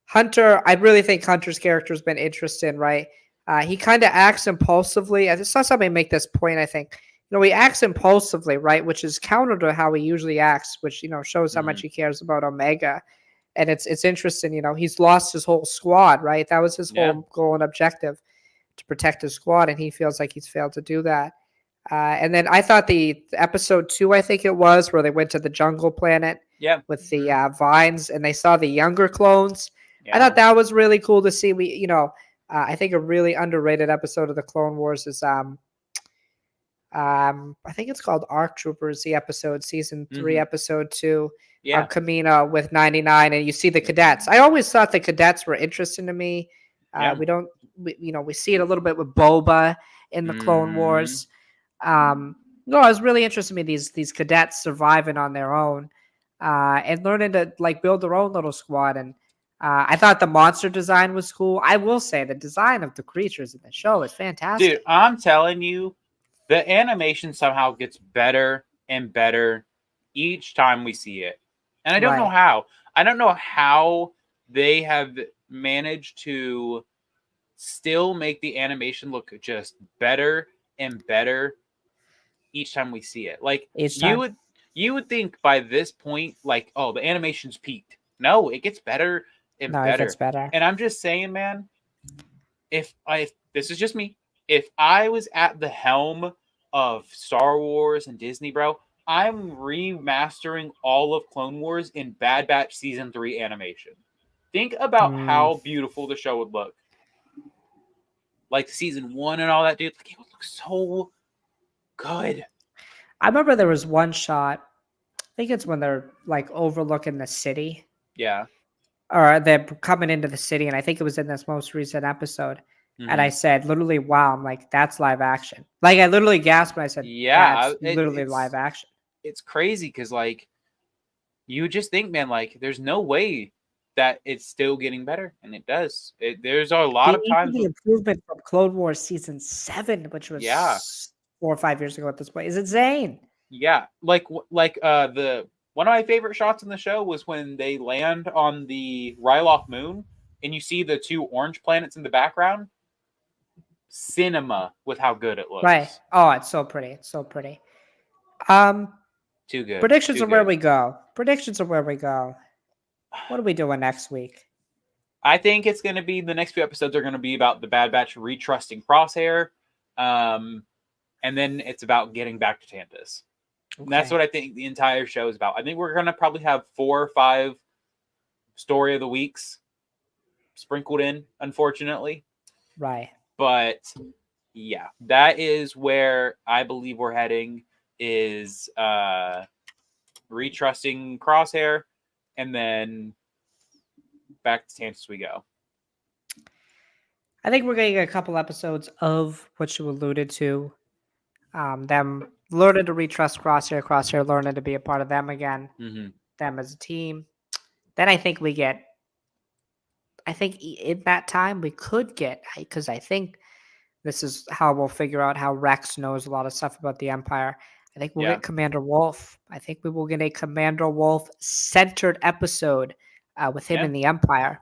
Hunter, I really think Hunter's character has been interesting, right? He kind of acts impulsively. I saw somebody make this point. I think he acts impulsively, right, which is counter to how he usually acts, which shows how much Mm, he cares about Omega. And it's interesting. He's lost his whole squad, right? That was his yeah. whole goal and objective to protect his squad, and he feels like he's failed to do that. And then I thought the episode 2, I think it was, where they went to the jungle planet Yeah. with the vines and they saw the younger clones. I Yeah. thought that was really cool to see. I think a really underrated episode of the Clone Wars is I think it's called Arc Troopers, the episode, season 3, Hmm. episode 2, on Yeah. Kamino with 99, and you see the cadets. I always thought the cadets were interesting to me. Yeah. We don't, we see it a little bit with Boba in the Clone Mm, Wars. No, it was really interesting to me these cadets surviving on their own, and learning to like build their own little squad. And I thought the monster design was cool. I will say the design of the creatures in the show is dude, fantastic. I'm telling you, the animation somehow gets better and better each time we see it. And I don't know Right. how. I don't know how they have managed to still make the animation look just better and better each time we see it. Like Each you time. would you would think by this point, like, oh, the animation's peaked. No, it gets better and No, it gets better. better. And I'm just saying, man, if this is just me, if I was at the helm of Star Wars and Disney, bro, I'm remastering all of Clone Wars in Bad Batch Season 3 animation. Think about Mm. how beautiful the show would look. Like Season 1 and all that, dude. Like, it would look so good. I remember there was one shot. I think it's when they're like overlooking the city, Yeah. or they're coming into the city, and I think it was in this most recent episode. And I Mhm. said, literally, wow, I'm like, that's live action. Like, I literally gasped when I said, Yeah, that's literally live it's action. it's crazy because like you just think, man, like there's no way that it's still getting better, and it does. There's a lot of Even times, the improvement from Clone Wars season 7, which yeah, was 4 or 5 years ago at this point, is insane. yeah, like the one of my favorite shots in the show was when they land on the Ryloth moon, and you see the two orange planets in the background. Cinema with how good it Right. looks. Oh, it's so pretty. It's so pretty. Um, Too good. predictions Too are where good. we go. Predictions are where we go. What are we doing next week? I think it's going to be the next few episodes are going to be about the Bad Batch retrusting Crosshair, and then it's about getting back to Tantus. And that's Okay. what I think the entire show is about. I think we're going to probably have 4 or 5 story of the weeks sprinkled in, unfortunately. Right. But yeah, that is where I believe we're heading is retrusting Crosshair, and then back to Tantus we go. I think we're getting a couple episodes of what you alluded to. Them learning to retrust Crosshair learning to be a part of them again, Mm-hmm. them as a team. Then I think we get, I think in that time we could get, because I think this is how we'll figure out how Rex knows a lot of stuff about the Empire. I think we'll Yeah. get Commander Wolf. I think we will get a Commander Wolf centered episode with him Yeah. in the Empire.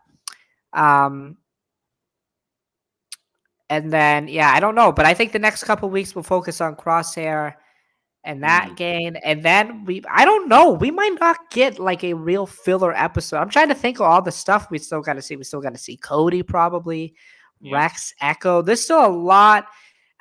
And then, yeah, I don't know, but I think the next couple weeks we'll focus on Crosshair and that gain. And then I don't know, we might not get like a real filler episode. I'm trying to think of all the stuff we still got to see. We still got to see Cody, probably Yeah. Rex, Echo. There's still a lot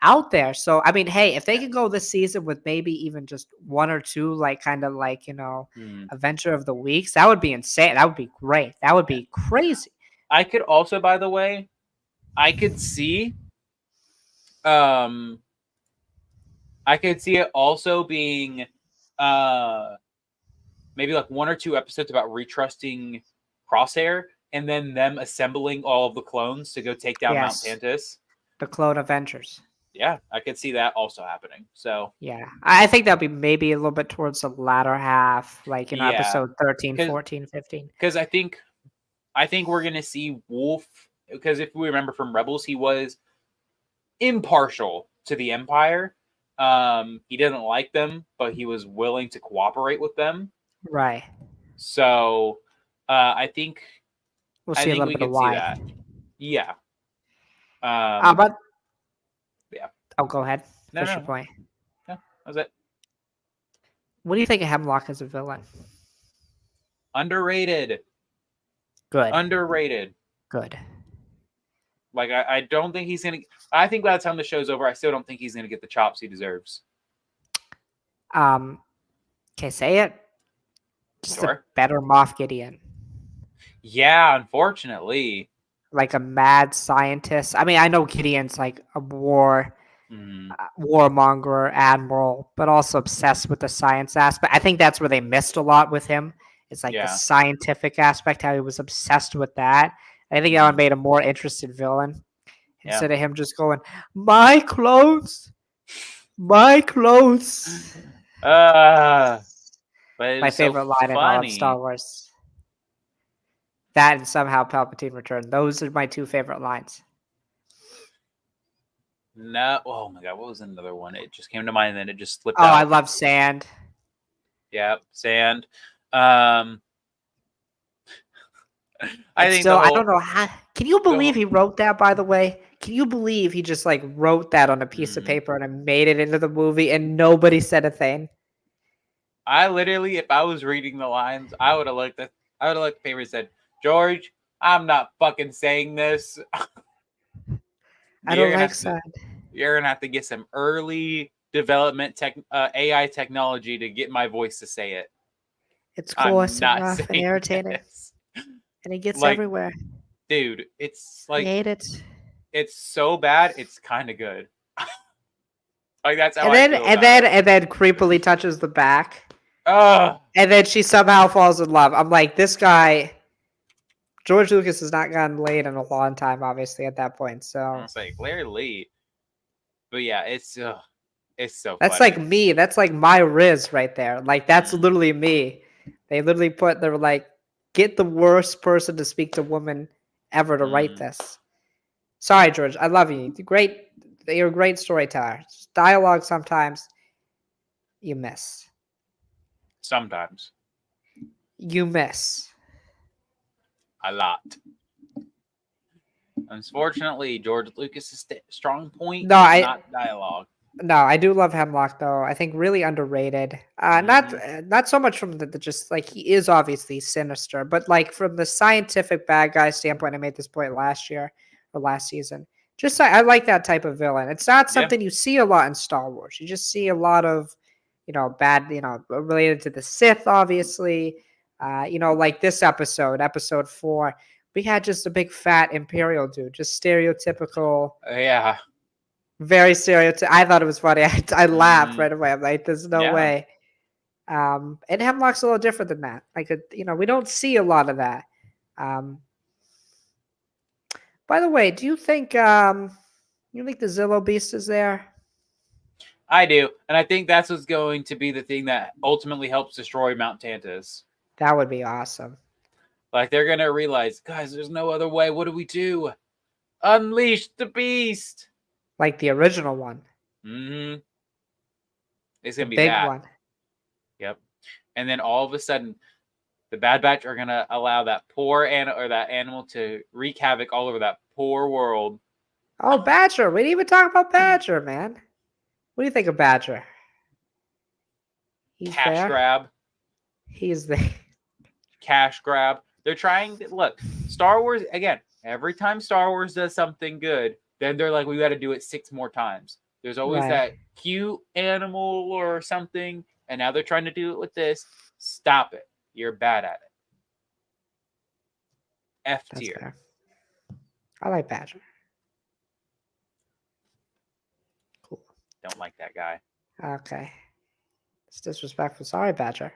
out there. So, I mean, hey, if they can go this season with maybe even just 1 or 2, like kind of like, Adventure of the Weeks, that would be insane. That would be great. That would be crazy. I could also, by the way, I could see it also being maybe like 1 or 2 episodes about retrusting Crosshair, and then them assembling all of the clones to go take down Mount Yes. Tantus. The Clone Avengers. Yeah, I could see that also happening. So Yeah, I think that'll be maybe a little bit towards the latter half, like Yeah. episode 13, 'Cause- 14, 15. because I think we're gonna see Wolf, because if we remember from Rebels, he was impartial to the Empire. He didn't like them, but he was willing to cooperate with them. Right. So I think We'll I see a think little we bit of could see why. that. Yeah. But yeah. Oh, go ahead. No, Finish no. your point. That was it. What do you think of Hemlock as a villain? Underrated. Good. Underrated. Good. Like I don't think he's gonna. I think by the time the show's over, I still don't think he's gonna get the chops he deserves. Can I say it? Just a Sure. better Moff Gideon. Yeah, unfortunately. Like a mad scientist. I mean, I know Gideon's like a warmonger, admiral, but also obsessed with the science aspect. I think that's where they missed a lot with him. It's like the Yeah. scientific aspect, how he was obsessed with that. I think that would made a more interested villain instead of him just going, "My clothes, my clothes." But it My was so favorite line in all of funny. Star Wars. That and somehow Palpatine returned. Those are my 2 favorite lines. No, oh my god, what was another one? It just came to mind, and then it just slipped Oh, out. I love sand. Yeah, sand. I think I don't know how. Can you believe he wrote that? By the way, can you believe he just like wrote that on a piece of Mhm. paper and made it into the movie and nobody said a thing? I literally, if I was reading the lines, I would have looked at the paper and said, George, I'm not fucking saying this. I You're don't gonna like have to sad. you're gonna have to get some early development AI technology to get my voice to say it. It's I'm coarse and not rough and saying irritating, this. and it gets Like, everywhere. dude, it's I like hate it. it's so bad, it's kind of good. Like that's how And I then feel about it. creepily touches the back, Ugh. and then she somehow falls in love. I'm like, this guy, George Lucas, has not gotten laid in a long time, obviously at that point. I'm So gonna say clearly, but yeah, it's so that's like funny. me. That's like my Riz right there. Like that's Mm, literally me. They literally they were like, get the worst person to speak to women ever to write mm, this. Sorry, George. I love you. You're a great storyteller. Dialogue sometimes you miss. sometimes You miss. a lot. Unfortunately, George Lucas's strong point No, is I not dialogue. no, I do love Hemlock though. I think really underrated. Hmm. Not so much from the just like he is obviously sinister, but like from the scientific bad guy standpoint. I made this point last year or last season. Just I like that type of villain. It's not Yeah, something you see a lot in Star Wars. You just see a lot of, bad, related to the Sith, obviously. Like this episode 4, we had just a big fat Imperial dude, just stereotypical. yeah, Very stereotypical. I thought it was funny. I laughed hmm, right away. I'm like, there's no yeah. way. And Hemlock's a little different than that. Like, we don't see a lot of that. Um, by the way, do you think the Zillow Beast is there? I do, and I think that's what's going to be the thing that ultimately helps destroy Mount Tantus. That would be awesome. Like they're gonna realize, guys, there's no other way. What do we do? Unleash the beast. Like the original one, Hmm. It's the gonna be big that. one. Yep. And then all of a sudden, the Bad Batch are gonna allow that that animal to wreak havoc all over that poor world. Oh, Badger. We didn't even talk about Badger, man. What do you think of Badger? He's Cash there. grab, He's there. cash grab. They're trying to look. Star Wars again. Every time Star Wars does something good, then they're like, we got to do it 6 more times. There's always Right. that cute animal or something, and now they're trying to do it with this. Stop it. You're bad at it. F That's tier. fair. I like Badger. Cool. Don't like that guy. Okay. It's disrespectful. Sorry, Badger.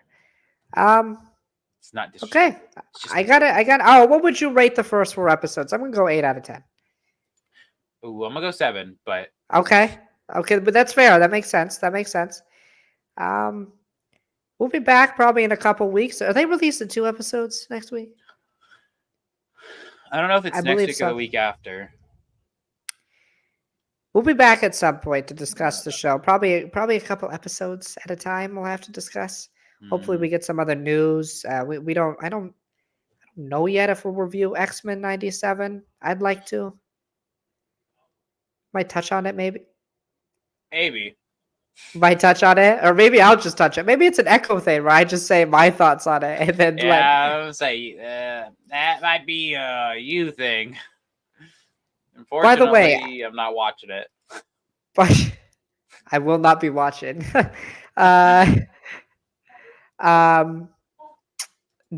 It's not Okay. disrespectful. It's just I got it. Oh, what would you rate the first 4 episodes? I'm gonna go 8 out of 10. ooh, I'm gonna go 7, but Okay. Okay, but that's fair. That makes sense. Um, we'll be back probably in a couple weeks. Are they releasing 2 episodes next week? I don't know if I it's next believe week or the so. week after. We'll be back at some point to discuss the show. Probably a couple episodes at a time. We'll have to discuss. Hopefully, we Mm, get some other news. We don't. I don't know yet if we'll review X-Men '97. I'd like to. Might touch on it, maybe. maybe. Might touch on it, or maybe I'll just touch it. Maybe it's an echo thing where I just say my thoughts on it and then let. Yeah, I would say that might be a you thing. By the way, Unfortunately, I'm not watching it. but I will not be watching. uh, um,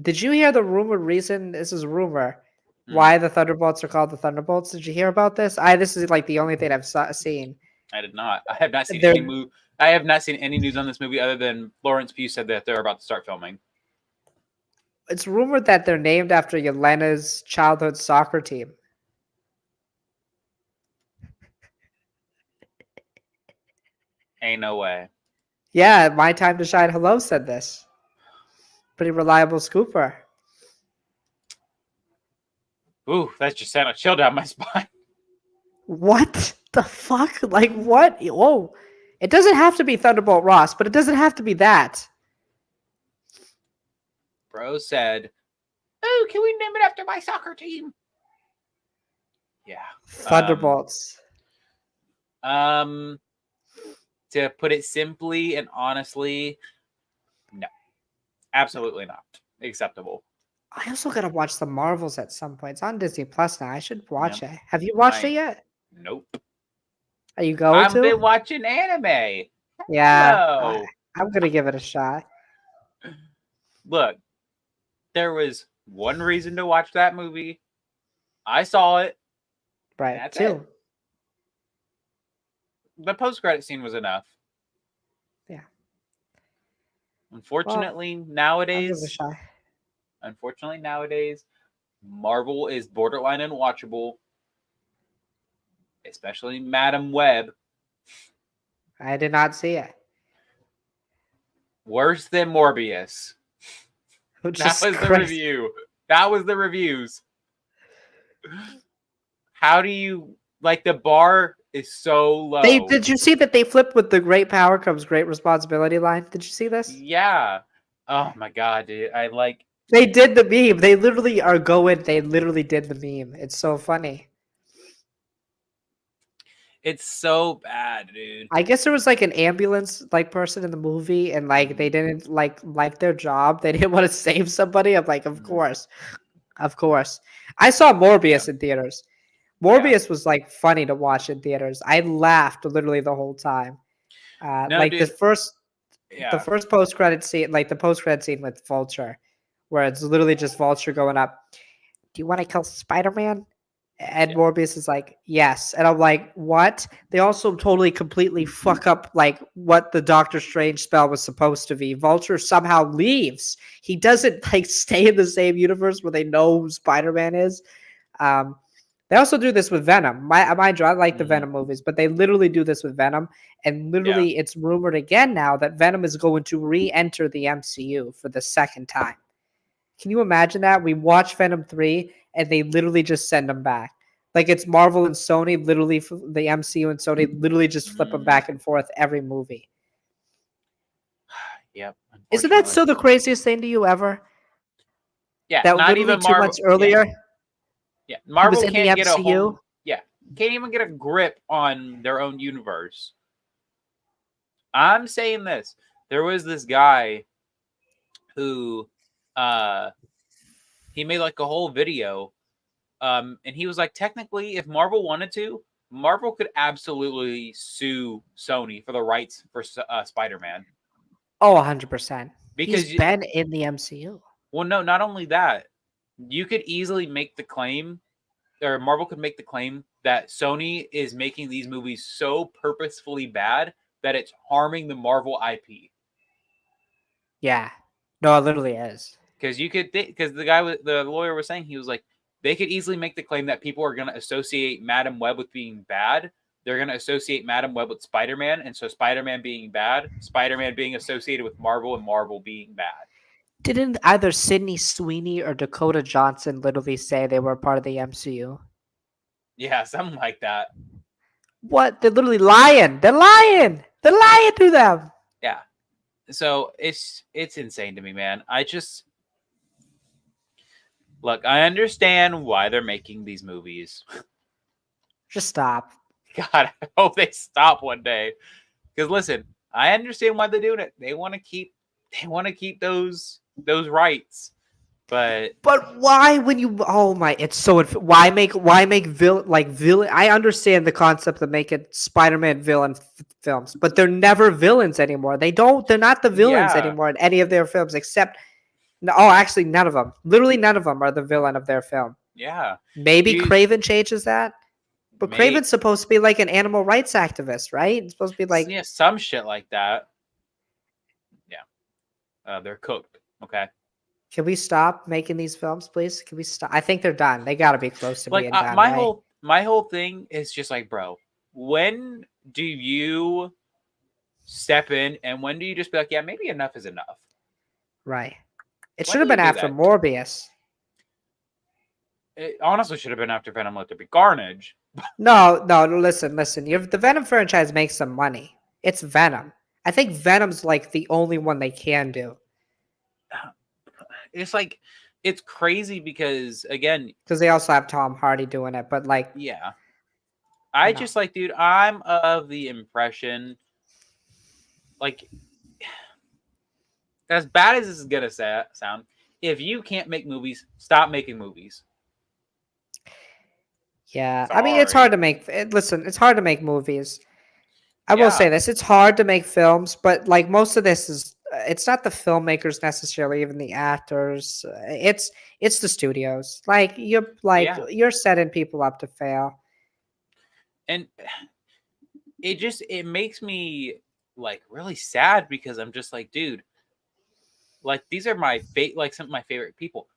did you hear the rumor reason? This is rumor. Hmm, Why the Thunderbolts are called the Thunderbolts? Did you hear about this? This is like the only thing I've seen. I did not. I have not seen They're any move. I have not seen any news on this movie other than Lawrence Pugh said that they're about to start filming. It's rumored that they're named after Yelena's childhood soccer team. Ain't no way. Yeah, My Time to Shine Hello said this. Pretty reliable scooper. Ooh, that just sent a chill down my spine. What the fuck? Like what? Whoa. It doesn't have to be Thunderbolt Ross, but it doesn't have to be that. Bro said, "Oh, can we name it after my soccer team?" Yeah. Thunderbolts. To put it simply and honestly, no, absolutely not acceptable. I also gotta watch the Marvels at some point. It's on Disney Plus now. I should Yeah. watch it. Have you watched it I yet? nope. Are you going I've been to? watching anime. Yeah, No. I'm gonna give it a shot. Look, there was one reason to watch that movie. I saw it, and Right, that's it. too. The post-credit scene was enough. Yeah. Well, Unfortunately, I'll give it a nowadays, shot. Marvel is borderline unwatchable, especially Madam Web. I did not see it. Worse than Morbius. Which That is was the crazy. review. That was the reviews. How do you like the bar is so low? Did you see that they flipped with the great power comes great responsibility line? Did you see this? Yeah. Oh my god, dude. I like They did the meme. They literally are going. They literally did the meme. It's so funny. it's so bad, dude. I guess there was like an ambulance like person in the movie, and like they didn't like their job. They didn't want to save somebody. I'm like, of course, of course. I saw Morbius in theaters. Morbius was like funny to watch in theaters. I laughed literally the whole time. No, Like dude. the first post credit scene, like the post credit scene with Vulture, where it's literally just Vulture going up. Do you want to kill Spider Man? And Yeah. Morbius is like, yes. And I'm like, what? They also totally completely fuck up like what the Doctor Strange spell was supposed to be. Vulture somehow leaves. He doesn't like stay in the same universe where they know who Spider Man is. Um, they also do this with Venom. Mind you, I like the Venom movies, but they literally do this with Venom. And literally, it's rumored again now that Venom is going to re-enter the MCU for the second time. Can you imagine that? We watch Venom 3 and they literally just send them back. Like it's Marvel and Sony, literally the MCU and Sony literally just flip them back and forth every movie. Yep. Isn't that still the craziest thing to you ever? Yeah, That not literally even 2 months Marvel. earlier, Yeah. he was Marvel in the can't get a MCU. hold. Yeah, can't even get a grip on their own universe. I'm saying this. There was this guy who he made like a whole video and he was like, technically, if Marvel wanted to, Marvel could absolutely sue Sony for the rights for Spider-Man. Oh, 100%. Because He's been in the MCU. Well, no, not only that, you could easily make the claim, or Marvel could make the claim that Sony is making these movies so purposefully bad that it's harming the Marvel IP. Yeah. No, it literally is. Because you could, because the lawyer was saying, he was like, they could easily make the claim that people are going to associate Madam Web with being bad. They're going to associate Madam Web with Spider-Man, and so Spider-Man being bad, Spider-Man being associated with Marvel, and Marvel being bad. Didn't either Sydney Sweeney or Dakota Johnson literally say they were part of the MCU? Yeah, something like that. What? They're literally lying. They're lying. They're lying to them. Yeah. So it's insane to me, man. I just look, I understand why they're making these movies. Just stop. God, I hope they stop one day. Because listen, I understand why they're doing it. They want to keep those rights. But why when you it's so why make villain I understand the concept of making Spider-Man villain films, but they're never villains anymore. They're not the villains anymore in any of their films except actually none of them. Literally none of them are the villain of their film. Yeah. Maybe Kraven changes that. But Kraven's supposed to be like an animal rights activist, right? It's supposed to be like some shit like that. Yeah. They're cooked. Okay. Can we stop making these films, please? Can we stop? I think they're done. They got to be close to being done. My whole thing is just like, bro, when do you step in and when do you just be like, yeah, maybe enough is enough? Right. It should have been after Morbius. It honestly should have been after Venom Let There Be Carnage. No, listen. The Venom franchise makes some money. It's Venom. I think Venom's like the only one they can do. It's like it's crazy because again, because they also have Tom Hardy doing it. But like, yeah, I you know, just like, dude, I'm of the impression, like, as bad as this is gonna sound, if you can't make movies, stop making movies. yeah. I mean, it's hard Sorry. to make. Listen, it's hard to make movies. I will Yeah, say this: it's hard to make films, but like most of this is, it's not the filmmakers necessarily, even the actors. It's the studios. yeah, You're setting people up to fail. and it makes me like really sad because I'm just like, dude, like these are my like some of my favorite people.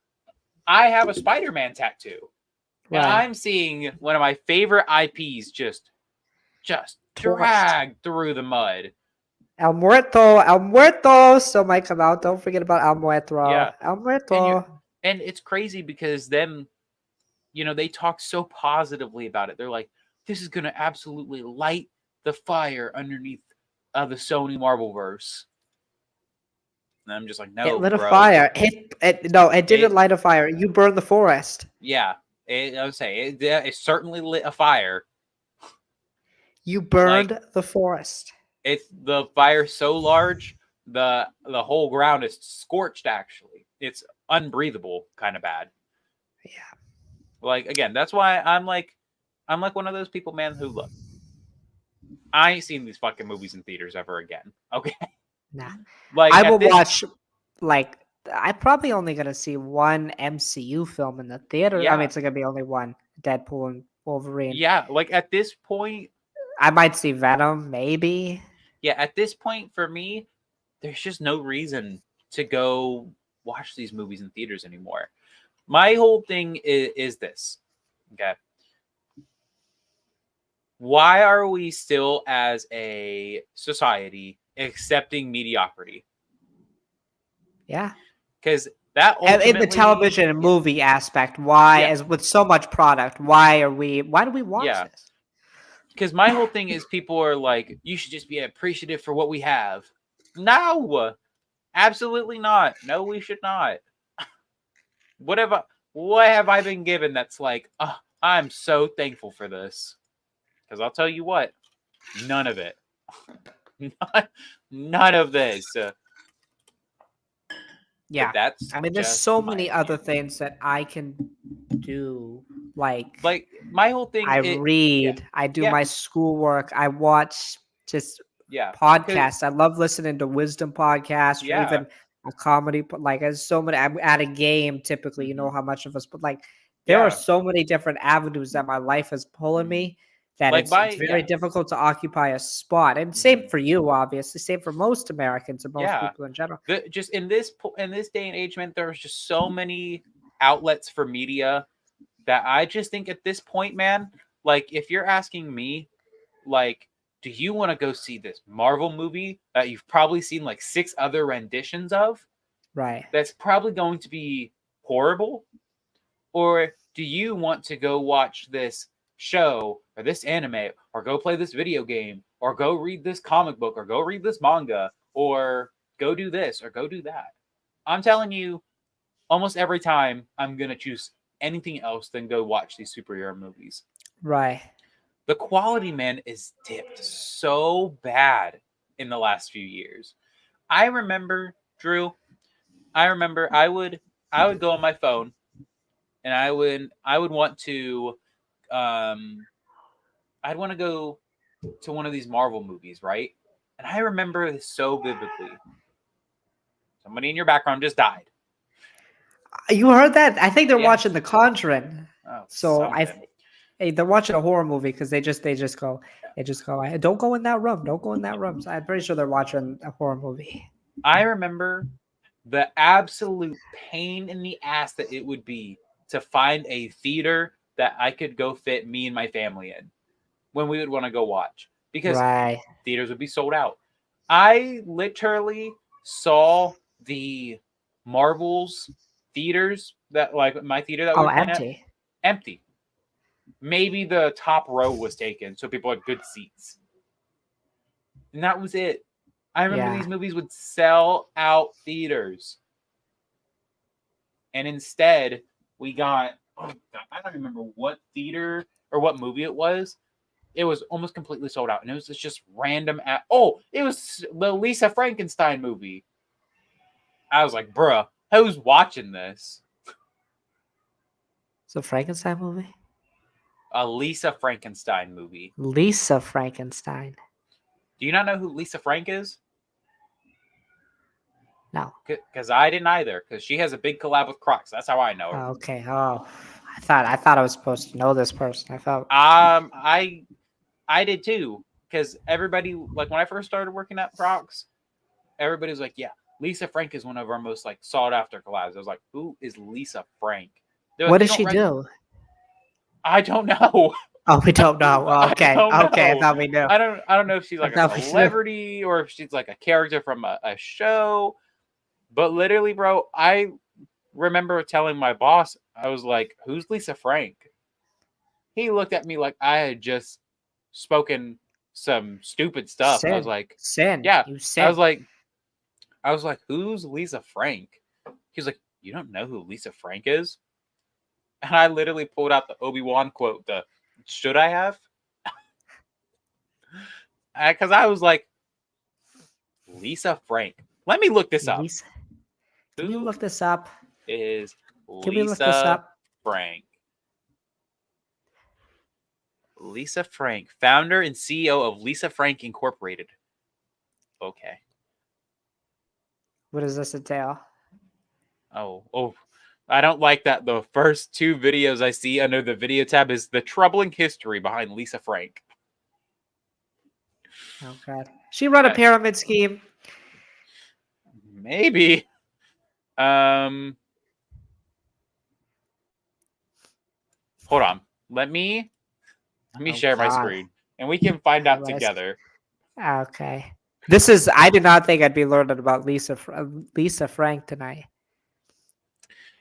I have a Spider-Man tattoo, and Right. I'm seeing one of my favorite IPs just Torched. dragged through the mud. El Muerto still might come out. Don't forget about El Muerto. Yeah, El and you Muerto. and it's crazy because then they talk so positively about it. They're like, this is gonna absolutely light the fire underneath the Sony Marvelverse. And I'm just like, It no, lit a bro. fire. No, it didn't It light a fire. You burned the forest. yeah. I would say it certainly lit a fire. You Like burned the forest. it's the fire so large, the whole ground is scorched. Actually, it's unbreathable, kind of bad. Yeah. Like again, that's why I'm like one of those people, man, who look. I ain't seen these fucking movies in theaters ever again. Okay, Nah. like I at will this, watch like I'm probably only gonna see one MCU film in the theater. I mean, yeah, it's gonna be only one, Deadpool and Wolverine. yeah, like at this point, I might see Venom, maybe. yeah, at this point for me, there's just no reason to go watch these movies in theaters anymore. My whole thing is this. Okay. Why are we still, as a society, accepting mediocrity? Yeah. Because that And in the ultimately, television and movie aspect, why, yeah, as with so much product, why do we watch yeah. this? Because my whole thing is people are like, you should just be appreciative for what we have. No, absolutely not. No, we should not. What have I, what have I been given that's like, oh, I'm so thankful for this? Because I'll tell you what, none of it. None of this. But Yeah. that's I mean, there's just so my many other opinion. things that I can do. Like Like my whole thing, I yeah, read, I do yeah, my schoolwork, I watch just yeah, podcasts. because I love listening to wisdom podcasts or yeah, even a comedy. Like there's so many. I'm at a game typically. You hmm know how much of us, but like there are yeah, so many different avenues that my life is pulling hmm me that like it's my very yeah, difficult to occupy a spot. And same hmm for you, obviously. Same for most Americans and most yeah. people in general. Just in this day and age, man, there's just so many outlets for media that I just think at this point, man, like if you're asking me, like, do you want to go see this Marvel movie that you've probably seen like six other renditions of? Right. That's probably going to be horrible. Or do you want to go watch this show or this anime or go play this video game or go read this comic book or go read this manga or go do this or go do that? I'm telling you, almost every time I'm going to choose anything else than go watch these superhero movies. Right. The quality, man, is dipped so bad in the last few years. I remember, Drew, I would go on my phone and I would want to um I'd want to go to one of these Marvel movies, right? And I remember this so vividly. Somebody in your background just died. You heard that? I think they're Yeah. watching The Conjuring. Oh, So something. hey, they're watching a horror movie because they just go, "Hey, don't go in that room, don't go in that room." So I'm pretty sure they're watching a horror movie. I remember the absolute pain in the ass that it would be to find a theater that I could go fit me and my family in when we would want to go watch because Right. theaters would be sold out. I literally saw the Marvel's theaters that like my theater that we Oh, were playing at empty. empty. Maybe the top row was taken, so people had good seats. And that was it. I remember Yeah. these movies would sell out theaters. and instead we got, oh God, I don't remember what theater or what movie it was. It was almost completely sold out, and it was just random. It was the Lisa Frankenstein movie. I was like, bruh, who's watching this? It's a Frankenstein movie. A Lisa Frankenstein movie. Lisa Frankenstein. Do you not know who Lisa Frank is? No. Because I didn't either. Because she has a big collab with Crocs. That's how I know her. Oh, okay. Oh, I thought I was supposed to know this person. I thought. I did too. Because everybody, like when I first started working at Crocs, everybody was like, "Yeah, Lisa Frank is one of our most like sought after collabs." I was like, "Who is Lisa Frank?" Like, What does she do? I don't know. Oh, we don't know. Oh, okay. Okay. I thought we knew. I don't know if she's like a celebrity or if she's like a character from a show. But literally, bro, I remember telling my boss, I was like, "Who's Lisa Frank?" He looked at me like I had just spoken some stupid stuff. I was like, "Yeah." You I was like, "Who's Lisa Frank?" He's like, "You don't know who Lisa Frank is?" And I literally pulled out the Obi-Wan quote, the "Should I have?" Because I was like, Lisa Frank. Let me look this up. Can we look this up? Is Can we look this up? Frank. Lisa Frank, founder and CEO of Lisa Frank Incorporated. Okay. What does this entail? Oh. I don't like that the first two videos I see under the video tab is the troubling history behind Lisa Frank. Oh, God. She run a pyramid scheme. Maybe. Hold on. Let me share my screen and we can find out together. Okay. I did not think I'd be learning about Lisa Frank tonight.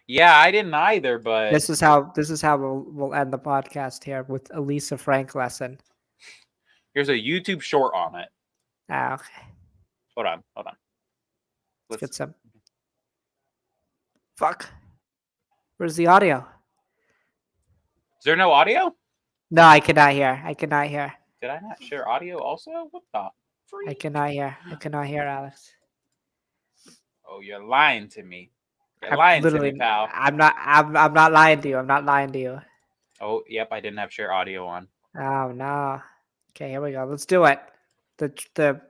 Yeah, I didn't either, but this is how we'll end the podcast here with a Lisa Frank lesson. Here's a YouTube short on it. Okay. Hold on. Let's get some. Fuck. Where's the audio? Is there no audio? No, I cannot hear. Did I not share audio also? What the freak? I cannot hear, Alex. Oh, you're lying to me. You're lying to me, pal. I'm not lying to you. Oh, yep, I didn't have share audio on. Oh no. Okay, here we go. Let's do it.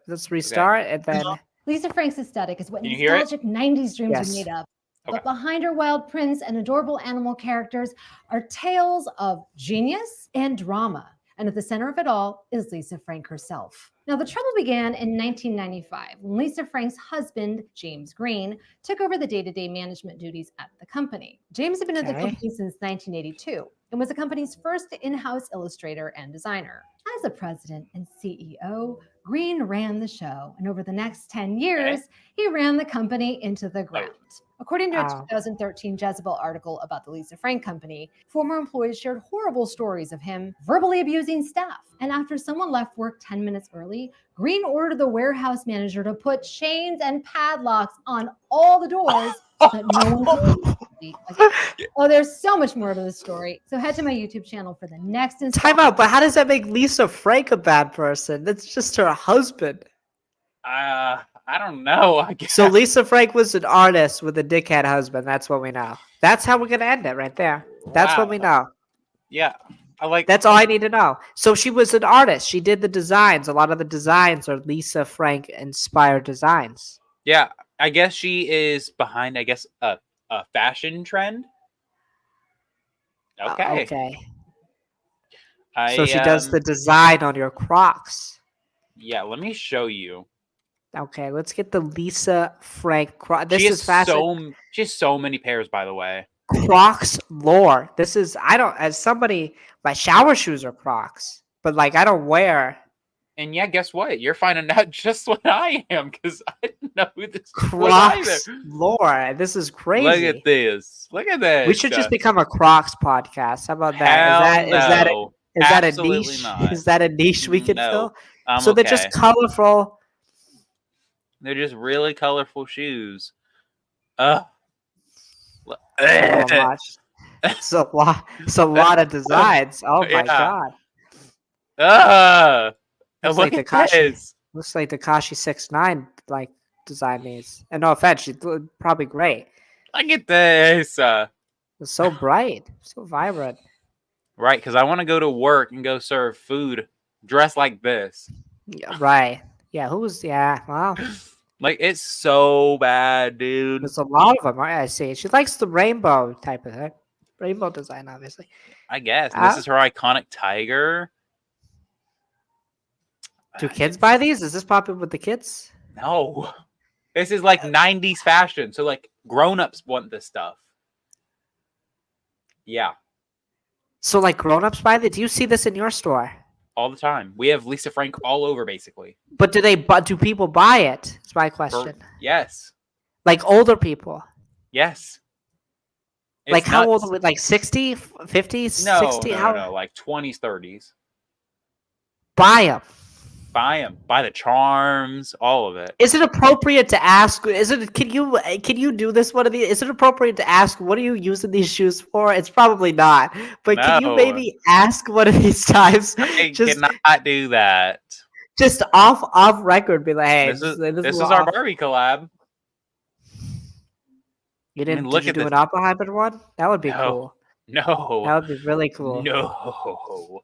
Let's restart and then Lisa Frank's aesthetic is what nostalgic 90s dreams are made of. But behind her wild prints and adorable animal characters are tales of genius and drama. And at the center of it all is Lisa Frank herself. Now, the trouble began in 1995 when Lisa Frank's husband, James Green, took over the day-to-day management duties at the company. James had been at the company since 1982 and was the company's first in-house illustrator and designer. As a president and CEO, Green ran the show, and over the next 10 years, he ran the company into the ground. According to a 2013 Jezebel article about the Lisa Frank Company, former employees shared horrible stories of him verbally abusing staff. And after someone left work 10 minutes early, Green ordered the warehouse manager to put chains and padlocks on all the doors so that no one could Oh, there's so much more to the story. So head to my YouTube channel for the next installment. Time out, but how does that make Lisa Frank a bad person? That's just her husband. I don't know. I guess. So Lisa Frank was an artist with a dickhead husband. That's what we know. That's how we're gonna end it right there. That's what we know. Yeah, That's all I need to know. So she was an artist. She did the designs. A lot of the designs are Lisa Frank inspired designs. Yeah, I guess she is behind. I guess a fashion trend. Okay. Okay. So she does the design on your Crocs. Yeah, let me show you. Okay, let's get the Lisa Frank Crocs. This is fashion. She has so many pairs, by the way. Crocs lore. This is as somebody, my shower shoes are Crocs, but like I don't wear. And yeah, guess what? You're finding out just what I am because I didn't know who this Crocs lore. This is crazy. Look at this. Look at this. We should just become a Crocs podcast. How about that? Is that a niche? Not. Is that a niche we can fill? So okay. They're just colorful. They're just really colorful shoes. So much. It's a lot. It's a lot of designs. Oh my god. Looks Look like like this. Looks like Tekashi 6ix9ine like design these. And no offense, she's probably great. Look at this. It's so bright, so vibrant. Right, because I want to go to work and go serve food dressed like this. Yeah, right. Yeah, wow. Like, it's so bad, dude. There's a lot of them. I see. She likes the rainbow type of thing. Rainbow design, obviously. I guess. And this is her iconic tiger. Do kids buy these? Is this popular with the kids? No. This is like 90s fashion. So, like, grown-ups want this stuff. Yeah. So, like, grown-ups buy this? Do you see this in your store? All the time. We have Lisa Frank all over, basically. But do people buy it? That's my question. Yes. Like older people? Yes. It's like, how nuts. old are we? Like 60, 50, No, 60? no, like 20s, 30s. Buy them. Buy them. Buy the charms, all of it. Is it appropriate to ask? Can you do this one of these? Is it appropriate to ask what are you using these shoes for? It's probably not. But can you maybe ask one of these times? I cannot do that. Just off record, be like, hey, this is our Barbie collab. You didn't did you do an Oppenheimer one? That would be cool. No. That would be really cool. No.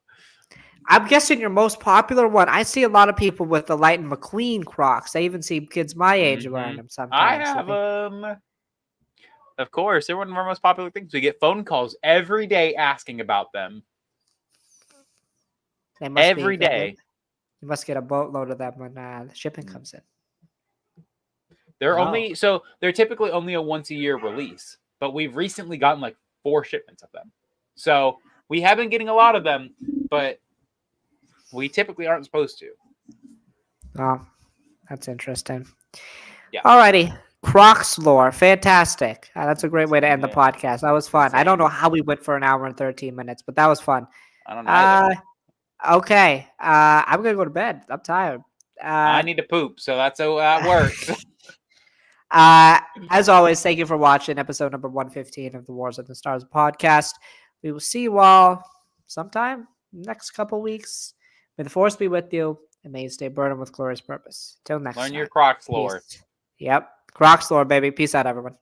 I'm guessing your most popular one. I see a lot of people with the Lightning McQueen Crocs. I even see kids my age wearing them sometimes. I have them. Of course, they're one of our most popular things. We get phone calls every day asking about them. Every day. You must get a boatload of them when the shipping comes in. They're typically only a once a year release, but we've recently gotten like 4 shipments of them. So we have been getting a lot of them, but we typically aren't supposed to. Oh, that's interesting. Yeah. Alrighty. Crocs lore. Fantastic. That's a great way to end the podcast. That was fun. I don't know how we went for an hour and 13 minutes, but that was fun. I don't know. Okay. I'm going to go to bed. I'm tired. I need to poop, so that's how that works. As always, thank you for watching episode number 115 of the Wars of the Stars podcast. We will see you all sometime next couple weeks. May the force be with you, and may you stay burdened with glorious purpose. Till next time. Learn your Crocs lore. Yep. Crocs lore, baby. Peace out, everyone.